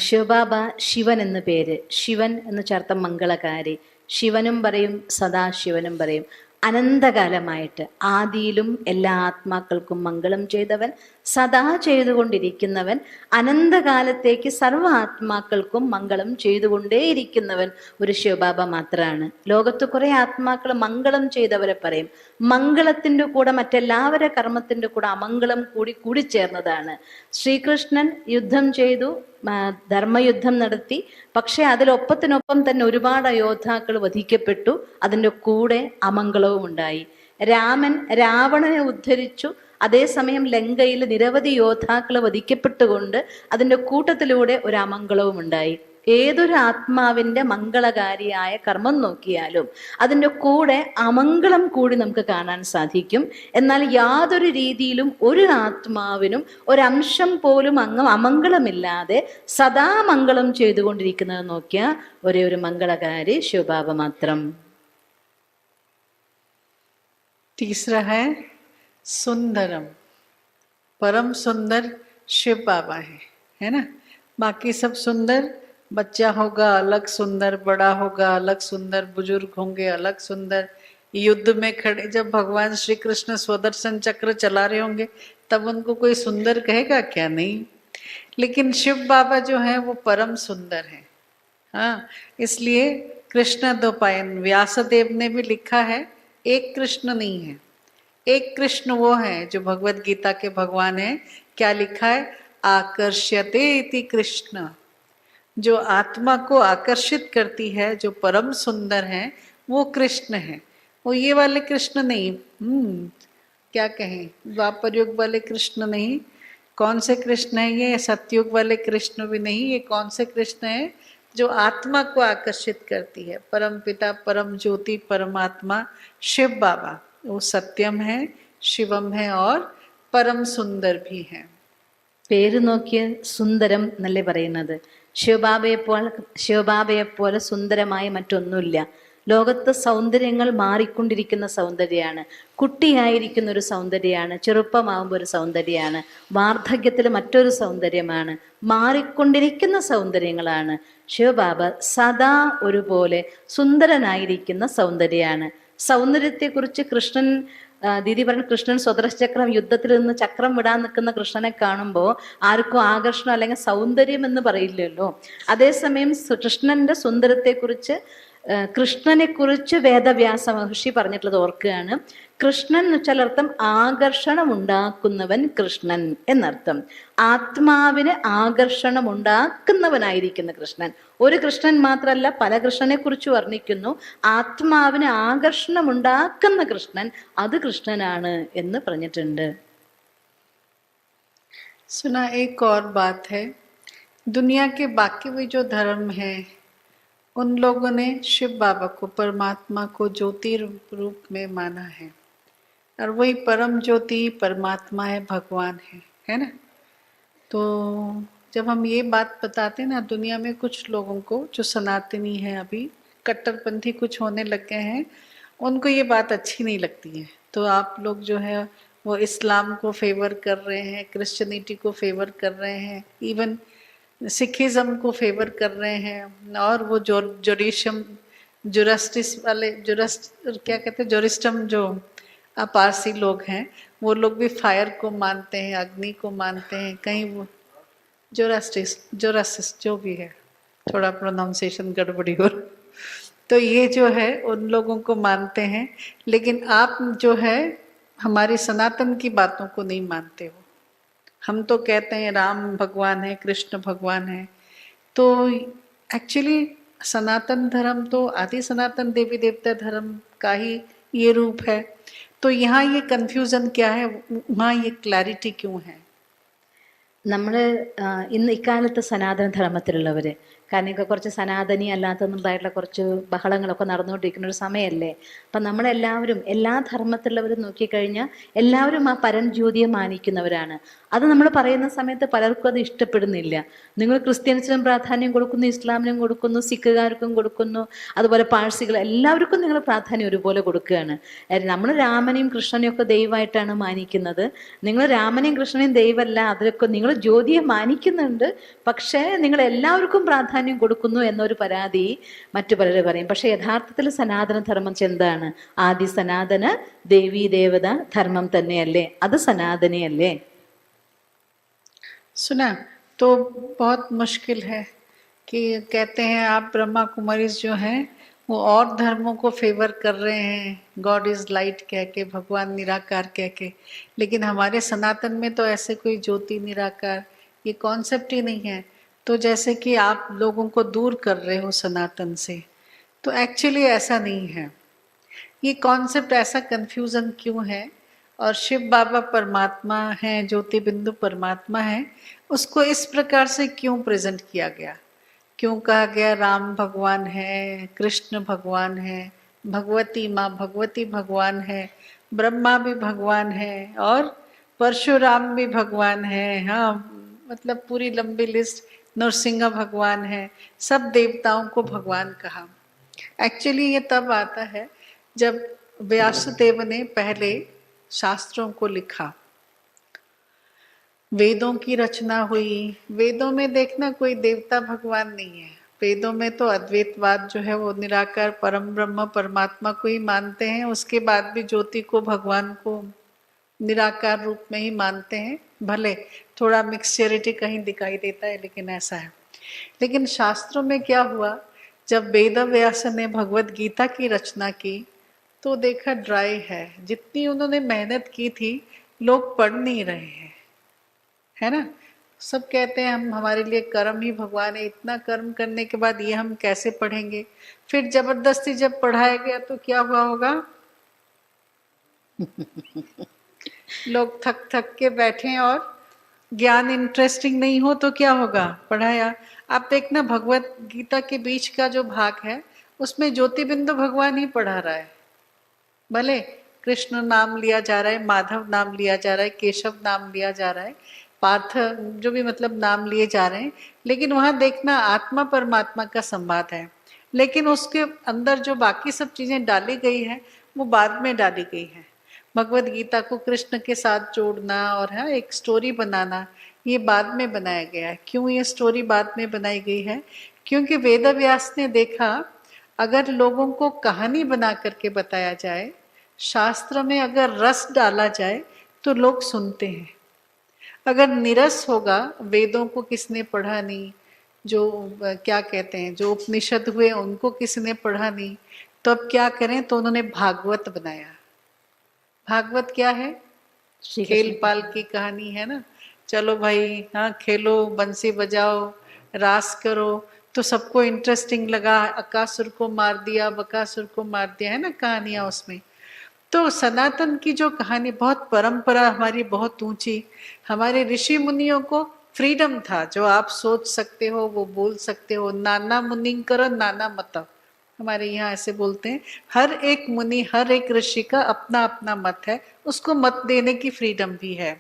ശിവബാബ ശിവൻ എന്ന് പേര്, ശിവൻ എന്ന് ചേർത്ത മംഗളകാരി, ശിവനും പറയും സദാശിവനും പറയും. അനന്തകാലമായിട്ട് ആദിയിലും എല്ലാ ആത്മാക്കൾക്കും മംഗളം ചെയ്തവൻ, സദാ ചെയ്തുകൊണ്ടിരിക്കുന്നവൻ, അനന്തകാലത്തേക്ക് സർവ്വ ആത്മാക്കൾക്കും മംഗളം ചെയ്തുകൊണ്ടേയിരിക്കുന്നവൻ ഒരു ശിവബാബ മാത്രമാണ്. ലോകത്ത് കുറെ ആത്മാക്കൾ മംഗളം ചെയ്തവരെ പറയും. മംഗളത്തിൻ്റെ കൂടെ മറ്റെല്ലാവരുടെ കർമ്മത്തിൻ്റെ കൂടെ അമംഗളം കൂടി ചേർന്നതാണ്. ശ്രീകൃഷ്ണൻ യുദ്ധം ചെയ്തു, ധർമ്മയുദ്ധം നടത്തി. പക്ഷെ അതിലൊപ്പത്തിനൊപ്പം തന്നെ ഒരുപാട് യോദ്ധാക്കൾ വധിക്കപ്പെട്ടു. അതിൻ്റെ കൂടെ അമംഗളവും ഉണ്ടായി. രാമൻ രാവണനെ ഉദ്ധരിച്ചു. അതേസമയം ലങ്കയിൽ നിരവധി യോദ്ധാക്കൾ വധിക്കപ്പെട്ടുകൊണ്ട് അതിൻ്റെ കൂട്ടത്തിലൂടെ ഒരു അമംഗളവും ഉണ്ടായി. ഏതൊരു ആത്മാവിൻ്റെ മംഗളകാരിയായ കർമ്മം നോക്കിയാലും അതിൻ്റെ കൂടെ അമംഗളം കൂടി നമുക്ക് കാണാൻ സാധിക്കും. എന്നാൽ യാതൊരു രീതിയിലും ഒരു ആത്മാവിനും ഒരംശം പോലും അമംഗളമില്ലാതെ സദാ മംഗളം ചെയ്തുകൊണ്ടിരിക്കുന്നത് നോക്കിയാൽ ഒരേ ഒരു മംഗളകാരി ശിവബാബ മാത്രം. तीसरा है सुंदरम, परम सुंदर शिव बाबा है ना। बाकी सब सुंदर, बच्चा होगा अलग सुंदर, बड़ा होगा अलग सुंदर, बुजुर्ग होंगे अलग सुंदर। युद्ध में खड़े जब भगवान श्री कृष्ण स्वदर्शन चक्र चला रहे होंगे तब उनको कोई सुंदर कहेगा क्या? नहीं। लेकिन शिव बाबा जो है वो परम सुंदर है। हाँ, इसलिए कृष्ण द्वैपायन व्यासदेव ने भी लिखा है, एक कृष्ण नहीं है, एक कृष्ण वो है जो भगवत गीता के भगवान है। क्या लिखा है? आकर्ष्यते इति कृष्ण, जो आत्मा को आकर्षित करती है, जो परम सुंदर है, वो कृष्ण है। वो ये वाले कृष्ण नहीं, क्या कहें, द्वापर युग वाले कृष्ण नहीं। कौन से कृष्ण है ये? सतयुग वाले कृष्ण भी नहीं। ये कौन से कृष्ण है? जो आत्मा को आकर्षित करती है। परम पिता परम ज्योति परमात्मा शिव बाबा वो सत्यम है, शिवम है और परम सुंदर भी है. പേര് നോക്കിയ സുന്ദരം എന്നല്ലേ പറയുന്നത്. ശിവബാബയെപ്പോലെ സുന്ദരമായ മറ്റൊന്നുമില്ല. ലോകത്ത് സൗന്ദര്യങ്ങൾ മാറിക്കൊണ്ടിരിക്കുന്ന സൗന്ദര്യമാണ്. കുട്ടിയായിരിക്കുന്ന ഒരു സൗന്ദര്യമാണ്, ചെറുപ്പമാകുമ്പോൾ ഒരു സൗന്ദര്യമാണ്, വാർദ്ധക്യത്തിൽ മറ്റൊരു സൗന്ദര്യമാണ്, മാറിക്കൊണ്ടിരിക്കുന്ന സൗന്ദര്യങ്ങളാണ്. ശിവബാബ സദാ ഒരുപോലെ സുന്ദരനായിരിക്കുന്ന സൗന്ദര്യമാണ്. സൗന്ദര്യത്തെക്കുറിച്ച് കൃഷ്ണൻ, ദീദി പറഞ്ഞ കൃഷ്ണൻ സ്വദർശചക്രം യുദ്ധത്തിൽ നിന്ന് ചക്രം വിടാൻ നിൽക്കുന്ന കൃഷ്ണനെ കാണുമ്പോൾ ആർക്കും ആകർഷണം അല്ലെങ്കിൽ സൗന്ദര്യം എന്ന് പറയില്ലല്ലോ. അതേസമയം കൃഷ്ണന്റെ സുന്ദരത്തെക്കുറിച്ച്, കൃഷ്ണനെ കുറിച്ച് വേദവ്യാസ മഹർഷി പറഞ്ഞിട്ടുള്ളത് ഓർക്കുകയാണ്. കൃഷ്ണൻ എന്ന് വെച്ചാൽ അർത്ഥം ആകർഷണം ഉണ്ടാക്കുന്നവൻ കൃഷ്ണൻ എന്നർത്ഥം. ആത്മാവിന് ആകർഷണം ഉണ്ടാക്കുന്നവനായിരിക്കുന്ന കൃഷ്ണൻ. ഒരു കൃഷ്ണൻ മാത്രമല്ല, പല കൃഷ്ണനെ കുറിച്ച് വർണ്ണിക്കുന്നു. ആത്മാവിന് ആകർഷണം ഉണ്ടാക്കുന്ന കൃഷ്ണൻ, അത് കൃഷ്ണനാണ് എന്ന് പറഞ്ഞിട്ടുണ്ട്. सुना एक और बात है, दुनिया के बाकी भी जो धर्म है उन लोगों ने शिव बाबा को, परमात्मा को ज्योति रूप में माना है, और वही परम ज्योति परमात्मा है, भगवान है ना। तो जब हम ये बात बताते हैं ना, दुनिया में कुछ लोगों को जो सनातनी है, अभी कट्टरपंथी कुछ होने लग गए हैं, उनको ये बात अच्छी नहीं लगती है। तो आप लोग जो है वो इस्लाम को फेवर कर रहे हैं, क्रिश्चियनिटी को फेवर कर रहे हैं, इवन सिखिज़म को फेवर कर रहे हैं, और वो जोरास्ट्रिस वाले क्या कहते हैं, जोरिस्टम जो पारसी लोग हैं, वो लोग भी फायर को मानते हैं, अग्नि को मानते हैं। कहीं वो जोरास्ट्रिस जो भी है, थोड़ा प्रोनाउंसिएशन गड़बड़ी हो, तो ये जो है उन लोगों को मानते हैं। लेकिन आप जो है हमारी सनातन की बातों को नहीं मानते हो। हम तो कहते हैं राम भगवान है, कृष्ण भगवान है, तो एक्चुअली सनातन धर्म तो आदि सनातन देवी देवता धर्म का ही ये रूप है। तो यहाँ ये कन्फ्यूज़न क्या है, वहाँ ये क्लैरिटी क्यों है? നമ്മൾ ഇന്ന് ഇക്കാലത്ത് സനാതന ധർമ്മത്തിലുള്ളവർ, കാരണം ഇപ്പോൾ കുറച്ച് സനാതനി അല്ലാത്തതായിട്ടുള്ള കുറച്ച് ബഹളങ്ങളൊക്കെ നടന്നുകൊണ്ടിരിക്കുന്ന ഒരു സമയമല്ലേ. അപ്പം നമ്മളെല്ലാവരും എല്ലാ ധർമ്മത്തിലുള്ളവരും നോക്കിക്കഴിഞ്ഞാൽ എല്ലാവരും ആ പരംജ്യോതിയെ മാനിക്കുന്നവരാണ്. അത് നമ്മൾ പറയുന്ന സമയത്ത് പലർക്കും അത് ഇഷ്ടപ്പെടുന്നില്ല. നിങ്ങൾ ക്രിസ്ത്യൻസിനും പ്രാധാന്യം കൊടുക്കുന്നു, ഇസ്ലാമിനും കൊടുക്കുന്നു, സിഖുകാർക്കും കൊടുക്കുന്നു, അതുപോലെ പാഴ്സികൾ, എല്ലാവർക്കും നിങ്ങൾ പ്രാധാന്യം ഒരുപോലെ കൊടുക്കുകയാണ്. നമ്മൾ രാമനെയും കൃഷ്ണനെയും ഒക്കെ ദൈവമായിട്ടാണ് മാനിക്കുന്നത്. നിങ്ങൾ രാമനെയും കൃഷ്ണനെയും ദൈവമല്ല, അതിലൊക്കെ നിങ്ങൾ ജ്യോതിയെ മാനിക്കുന്നുണ്ട്, പക്ഷേ നിങ്ങൾ എല്ലാവർക്കും പ്രാധാന്യം കൊടുക്കുന്നു എന്നൊരു പരാതി മറ്റു പലരും പറയും. പക്ഷെ യഥാർത്ഥത്തിൽ സനാതന ധർമ്മം എന്താണ്? ആദി സനാതന ദേവീ ദേവത ധർമ്മം തന്നെയല്ലേ? അത് സനാതനയല്ലേ? सुना तो बहुत मुश्किल है कि कहते हैं आप ब्रह्मा कुमारीज जो हैं वो और धर्मों को फेवर कर रहे हैं, गॉड इज लाइट कह के, भगवान निराकार कह के, लेकिन हमारे सनातन में तो ऐसे कोई ज्योति निराकार ये कॉन्सेप्ट ही नहीं है। तो जैसे कि आप लोगों को दूर कर रहे हो सनातन से, तो एक्चुअली ऐसा नहीं है। ये कॉन्सेप्ट ऐसा कन्फ्यूज़न क्यों है? और शिव बाबा परमात्मा हैं, ज्योति बिंदु परमात्मा है, उसको इस प्रकार से क्यों प्रेजेंट किया गया? क्यों कहा गया राम भगवान है, कृष्ण भगवान है, भगवती माँ भगवती भगवान है, ब्रह्मा भी भगवान है और परशुराम भी भगवान है। हाँ, मतलब पूरी लंबी लिस्ट, नरसिंह भगवान है, सब देवताओं को भगवान कहा। एक्चुअली ये तब आता है जब व्यासदेव ने पहले शास्त्रों को लिखा, वेदों की रचना हुई। वेदों में देखना कोई देवता भगवान नहीं है, वेदों में तो अद्वैतवाद जो है वो निराकार परम ब्रह्म परमात्मा को ही मानते हैं। उसके बाद भी ज्योति को भगवान को निराकार रूप में ही मानते हैं, भले थोड़ा मिक्सचरिटी कहीं दिखाई देता है, लेकिन ऐसा है। लेकिन शास्त्रों में क्या हुआ, जब वेद व्यास ने भगवत गीता की रचना की तो देखा ड्राई है। जितनी उन्होंने मेहनत की थी लोग पढ़ नहीं रहे हैं, है ना। सब कहते हैं हम, हमारे लिए कर्म ही भगवान है, इतना कर्म करने के बाद ये हम कैसे पढ़ेंगे? फिर जबरदस्ती जब पढ़ाया गया तो क्या हुआ होगा? लोग थक थक के बैठे और ज्ञान इंटरेस्टिंग नहीं हो तो क्या होगा? पढ़ाया। आप देखना भगवत गीता के बीच का जो भाग है उसमें ज्योति बिंदु भगवान ही पढ़ा रहा है। भले कृष्ण नाम लिया जा रहा है, माधव नाम लिया जा रहा है, केशव नाम लिया जा रहा है, पार्थ जो भी मतलब नाम लिए जा रहे हैं, लेकिन वहाँ देखना आत्मा परमात्मा का संवाद है। लेकिन उसके अंदर जो बाकी सब चीज़ें डाली गई है वो बाद में डाली गई है। भगवत गीता को कृष्ण के साथ जोड़ना और है एक स्टोरी बनाना, ये बाद में बनाया गया है। क्यों ये स्टोरी बाद में बनाई गई है? क्योंकि वेद व्यास ने देखा अगर लोगों को कहानी बना करके बताया जाए, शास्त्र में अगर रस डाला जाए तो लोग सुनते हैं। अगर निरस होगा, वेदों को किसने पढ़ा नहीं, जो क्या कहते हैं जो उपनिषद हुए उनको किसने पढ़ा नहीं, तो अब क्या करें? तो उन्होंने भागवत बनाया। भागवत क्या है? खेल पाल की कहानी है ना। चलो भाई, हाँ खेलो, बंसी बजाओ, रास करो, तो सबको इंटरेस्टिंग लगा। अकासुर को मार दिया, बकासुर को मार दिया, है ना कहानियाँ उसमें। तो सनातन की जो कहानी बहुत परंपरा हमारी बहुत ऊंची, हमारे ऋषि मुनियों को फ्रीडम था, जो आप सोच सकते हो वो बोल सकते हो। नाना मुनि करो नाना मत, हमारे यहाँ ऐसे बोलते हैं। हर एक मुनि हर एक ऋषि का अपना अपना मत है, उसको मत देने की फ्रीडम भी है।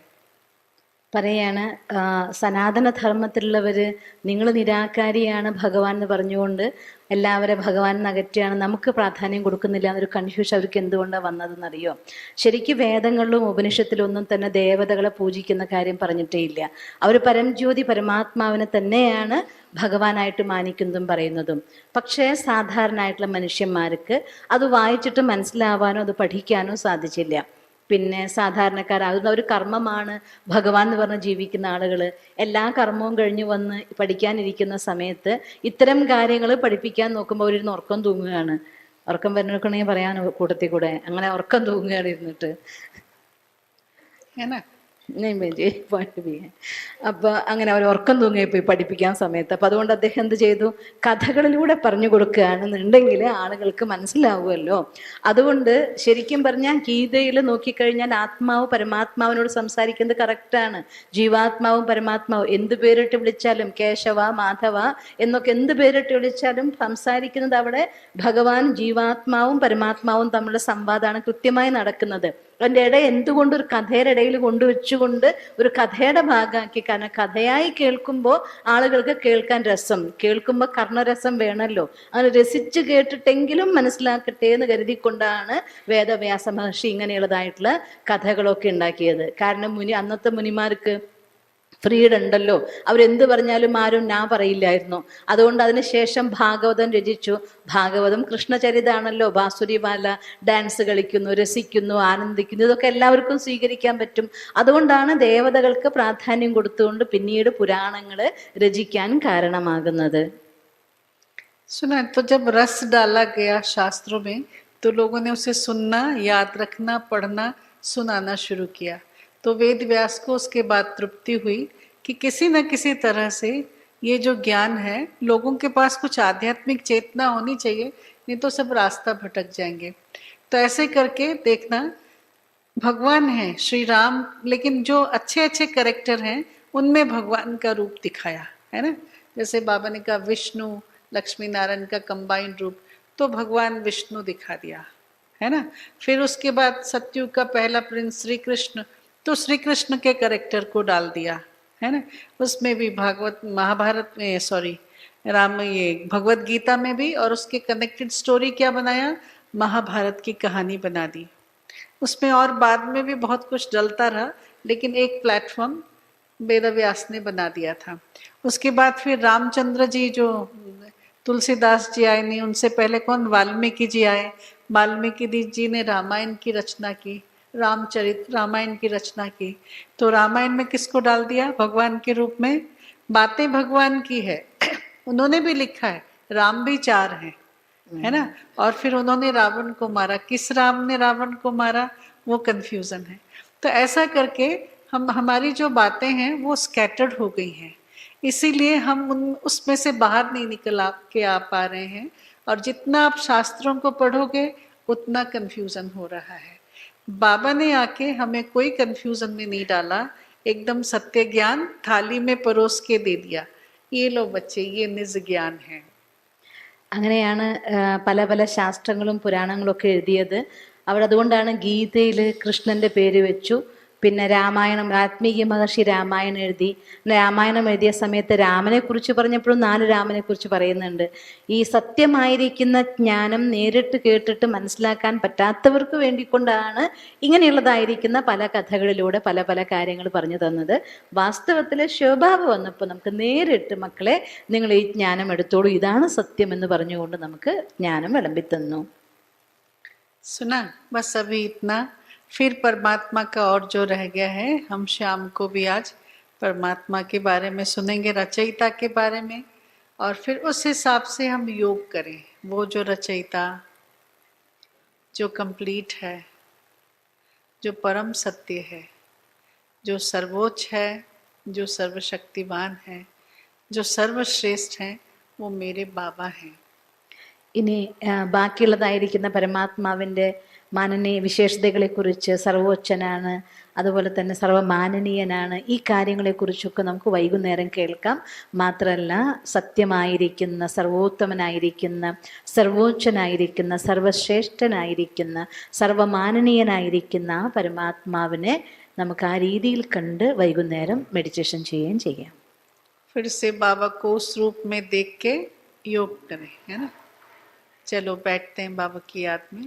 പറയാണ് സനാതന ധർമ്മത്തിലുള്ളവർ നിങ്ങൾ നിരാകാരിയാണ് ഭഗവാൻ എന്ന് പറഞ്ഞുകൊണ്ട് എല്ലാവരും ഭഗവാൻ അകറ്റിയാണ്, നമുക്ക് പ്രാധാന്യം കൊടുക്കുന്നില്ല എന്നൊരു കൺഫ്യൂഷൻ അവർക്ക് എന്തുകൊണ്ടാണ് വന്നതെന്നറിയോ? ശരിക്കും വേദങ്ങളിലും ഉപനിഷത്തിലും ഒന്നും തന്നെ ദേവതകളെ പൂജിക്കുന്ന കാര്യം പറഞ്ഞിട്ടേ ഇല്ല. അവർ പരംജ്യോതി പരമാത്മാവിനെ തന്നെയാണ് ഭഗവാനായിട്ട് മാനിക്കുന്നതും പറയുന്നതും. പക്ഷേ സാധാരണയായിട്ടുള്ള മനുഷ്യന്മാർക്ക് അത് വായിച്ചിട്ട് മനസ്സിലാവാനോ അത് പഠിക്കാനോ സാധിച്ചില്ല. പിന്നെ സാധാരണക്കാരാകുന്ന ഒരു കർമ്മമാണ് ഭഗവാൻ എന്ന് പറഞ്ഞ് ജീവിക്കുന്ന ആളുകൾ എല്ലാ കർമ്മവും കഴിഞ്ഞ് വന്ന് പഠിക്കാനിരിക്കുന്ന സമയത്ത് ഇത്തരം കാര്യങ്ങൾ പഠിപ്പിക്കാൻ നോക്കുമ്പോൾ അവരിരുന്ന് ഉറക്കം തൂങ്ങുകയാണ്. ഉറക്കം വരുന്നവർക്കാണെങ്കിൽ പറയാൻ കൂട്ടത്തിൽ കൂടെ അങ്ങനെ ഉറക്കം തൂങ്ങുകയാണ് ഇരുന്നിട്ട്. है ना, പോയിന്റ് ബി അപ്പൊ അങ്ങനെ അവർ ഉറക്കം തൂങ്ങിപ്പോയി പഠിപ്പിക്കാൻ സമയത്ത്. അപ്പൊ അതുകൊണ്ട് അദ്ദേഹം എന്ത് ചെയ്തു, കഥകളിലൂടെ പറഞ്ഞു കൊടുക്കുകയാണെന്നുണ്ടെങ്കിൽ ആളുകൾക്ക് മനസ്സിലാവുമല്ലോ. അതുകൊണ്ട് ശരിക്കും പറഞ്ഞാൽ ഗീതയിൽ നോക്കിക്കഴിഞ്ഞാൽ ആത്മാവ് പരമാത്മാവിനോട് സംസാരിക്കുന്നത് കറക്റ്റാണ്. ജീവാത്മാവും പരമാത്മാവും എന്ത് പേരിട്ട് വിളിച്ചാലും, കേശവ മാധവ എന്നൊക്കെ എന്ത് പേരിട്ട് വിളിച്ചാലും സംസാരിക്കുന്നത് അവിടെ ഭഗവാൻ ജീവാത്മാവും പരമാത്മാവും തമ്മിലുള്ള സംവാദമാണ് കൃത്യമായി നടക്കുന്നത്. അതിൻ്റെ ഇട എന്തുകൊണ്ട് ഒരു കഥയുടെ ഇടയിൽ കൊണ്ടുവച്ചുകൊണ്ട് ഒരു കഥയുടെ ഭാഗമാക്കി, കാരണം കഥയായി കേൾക്കുമ്പോൾ ആളുകൾക്ക് കേൾക്കാൻ രസം, കേൾക്കുമ്പോൾ കർണരസം വേണമല്ലോ, അങ്ങനെ രസിച്ച് കേട്ടിട്ടെങ്കിലും മനസ്സിലാക്കട്ടെ എന്ന് കരുതിക്കൊണ്ടാണ് വേദവ്യാസ മഹർഷി ഇങ്ങനെയുള്ളതായിട്ടുള്ള കഥകളൊക്കെ ഉണ്ടാക്കിയത്. കാരണം അന്നത്തെ മുനിമാർക്ക് ഫ്രീഡം ഉണ്ടല്ലോ, അവരെന്ത് പറഞ്ഞാലും ആരും ഞാൻ പറയില്ലായിരുന്നു. അതുകൊണ്ട് അതിനുശേഷം ഭാഗവതം രചിച്ചു. ഭാഗവതം കൃഷ്ണചരിതാണല്ലോ, ബാസുരിമാല, ഡാൻസ് കളിക്കുന്നു, രസിക്കുന്നു, ആനന്ദിക്കുന്നു, ഇതൊക്കെ എല്ലാവർക്കും സ്വീകരിക്കാൻ പറ്റും. അതുകൊണ്ടാണ് ദേവതകൾക്ക് പ്രാധാന്യം കൊടുത്തുകൊണ്ട് പിന്നീട് പുരാണങ്ങൾ രചിക്കാൻ കാരണമാകുന്നത്. सुना, तो जब रस डाला गया शास्त्रों में तो लोगों ने उसे सुनना, याद रखना, पढ़ना, सुनाना शुरू किया. तो वेद व्यास को उसके बाद तृप्ति हुई कि किसी न किसी तरह से ये जो ज्ञान है, लोगों के पास कुछ आध्यात्मिक चेतना होनी चाहिए, नहीं तो सब रास्ता भटक जाएंगे. तो ऐसे करके देखना, भगवान है श्री राम, लेकिन जो अच्छे अच्छे कैरेक्टर हैं उनमें भगवान का रूप दिखाया है ना. जैसे बाबा ने कहा विष्णु लक्ष्मी नारायण का कंबाइंड रूप, तो भगवान विष्णु दिखा दिया है ना. फिर उसके बाद सतयुग का पहला प्रिंस श्री कृष्ण, तो श्री कृष्ण के कैरेक्टर को डाल दिया है ना. उसमें भी भागवत महाभारत में राम ये भगवत गीता में भी, और उसके कनेक्टेड स्टोरी क्या बनाया, महाभारत की कहानी बना दी. उसमें और बाद में भी बहुत कुछ डलता रहा, लेकिन एक प्लेटफॉर्म वेदव्यास ने बना दिया था. उसके बाद फिर रामचंद्र जी, जो तुलसीदास जी आए नहीं, उनसे पहले कौन, वाल्मीकि जी आए. वाल्मीकि जी ने रामायण की रचना की, रामचरित रामायण की रचना की. तो रामायण में किसको डाल दिया, भगवान के रूप में. बातें भगवान की है, उन्होंने भी लिखा है, राम भी 4 हैं है ना. और फिर उन्होंने रावण को मारा, किस राम ने रावण को मारा वो कंफ्यूजन है. तो ऐसा करके हमारी जो बातें हैं वो स्कैटर्ड हो गई हैं, इसीलिए हम उसमें से बाहर नहीं निकल के आ पा रहे हैं. और जितना आप शास्त्रों को पढ़ोगे उतना कंफ्यूजन हो रहा है. बाबा ने आके हमें कोई कंफ्यूजन में नहीं डाला, एकदम सत्य ज्ञान थाली में परोस के दे दिया. ये लो बच्चे, ये निज ज्ञान है. അങ്ങനെയാണ് പല പല ശാസ്ത്രങ്ങളും പുരാണങ്ങളും ഒക്കെ എഴുതിയത്. അതുകൊണ്ടാണ് ഗീതയിൽ കൃഷ്ണന്റെ പേര് വെച്ചു. പിന്നെ രാമായണം, വാൽമീകി മഹർഷി രാമായണം എഴുതി. രാമായണം എഴുതിയ സമയത്ത് രാമനെ കുറിച്ച് പറഞ്ഞപ്പോഴും 4 രാമനെ കുറിച്ച് പറയുന്നുണ്ട്. ഈ സത്യമായിരിക്കുന്ന ജ്ഞാനം നേരിട്ട് കേട്ടിട്ട് മനസ്സിലാക്കാൻ പറ്റാത്തവർക്ക് വേണ്ടിക്കൊണ്ടാണ് ഇങ്ങനെയുള്ളതായിരിക്കുന്ന പല കഥകളിലൂടെ പല പല കാര്യങ്ങൾ പറഞ്ഞു തന്നത്. വാസ്തവത്തിൽ ശോഭാവ് വന്നപ്പോൾ നമുക്ക് നേരിട്ട് മക്കളെ നിങ്ങൾ ഈ ജ്ഞാനം എടുത്തോളൂ, ഇതാണ് സത്യം എന്ന് പറഞ്ഞുകൊണ്ട് നമുക്ക് ജ്ഞാനം വിളമ്പിത്തന്നു. सुना, बस अभी इतना. फिर परमात्मा का और जो रह गया है, हम शाम को भी आज परमात्मा के बारे में सुनेंगे, रचयिता के बारे में, और फिर उस हिसाब से हम योग करें. वो जो रचयिता, जो कंप्लीट है, जो परम सत्य है, जो सर्वोच्च है, जो सर्वशक्तिवान है, जो सर्वश्रेष्ठ है, वो मेरे बाबा हैं. ഇനി ബാക്കിയുള്ളതായിരിക്കുന്ന പരമാത്മാവിൻ്റെ മാനനീയ വിശേഷതകളെക്കുറിച്ച്, സർവോച്ചനാണ്, അതുപോലെ തന്നെ സർവമാനനീയനാണ്, ഈ കാര്യങ്ങളെക്കുറിച്ചൊക്കെ നമുക്ക് വൈകുന്നേരം കേൾക്കാം. മാത്രമല്ല സത്യമായിരിക്കുന്ന, സർവോത്തമനായിരിക്കുന്ന, സർവോച്ചനായിരിക്കുന്ന, സർവശ്രേഷ്ഠനായിരിക്കുന്ന, സർവമാനനീയനായിരിക്കുന്ന ആ പരമാത്മാവിനെ നമുക്ക് ആ രീതിയിൽ കണ്ട് വൈകുന്നേരം മെഡിറ്റേഷൻ ചെയ്യുകയും ചെയ്യാം. फिर से बाबा को उस रूप में देख के योग करें, है ना. चलो बैठते हैं बाबा की याद में.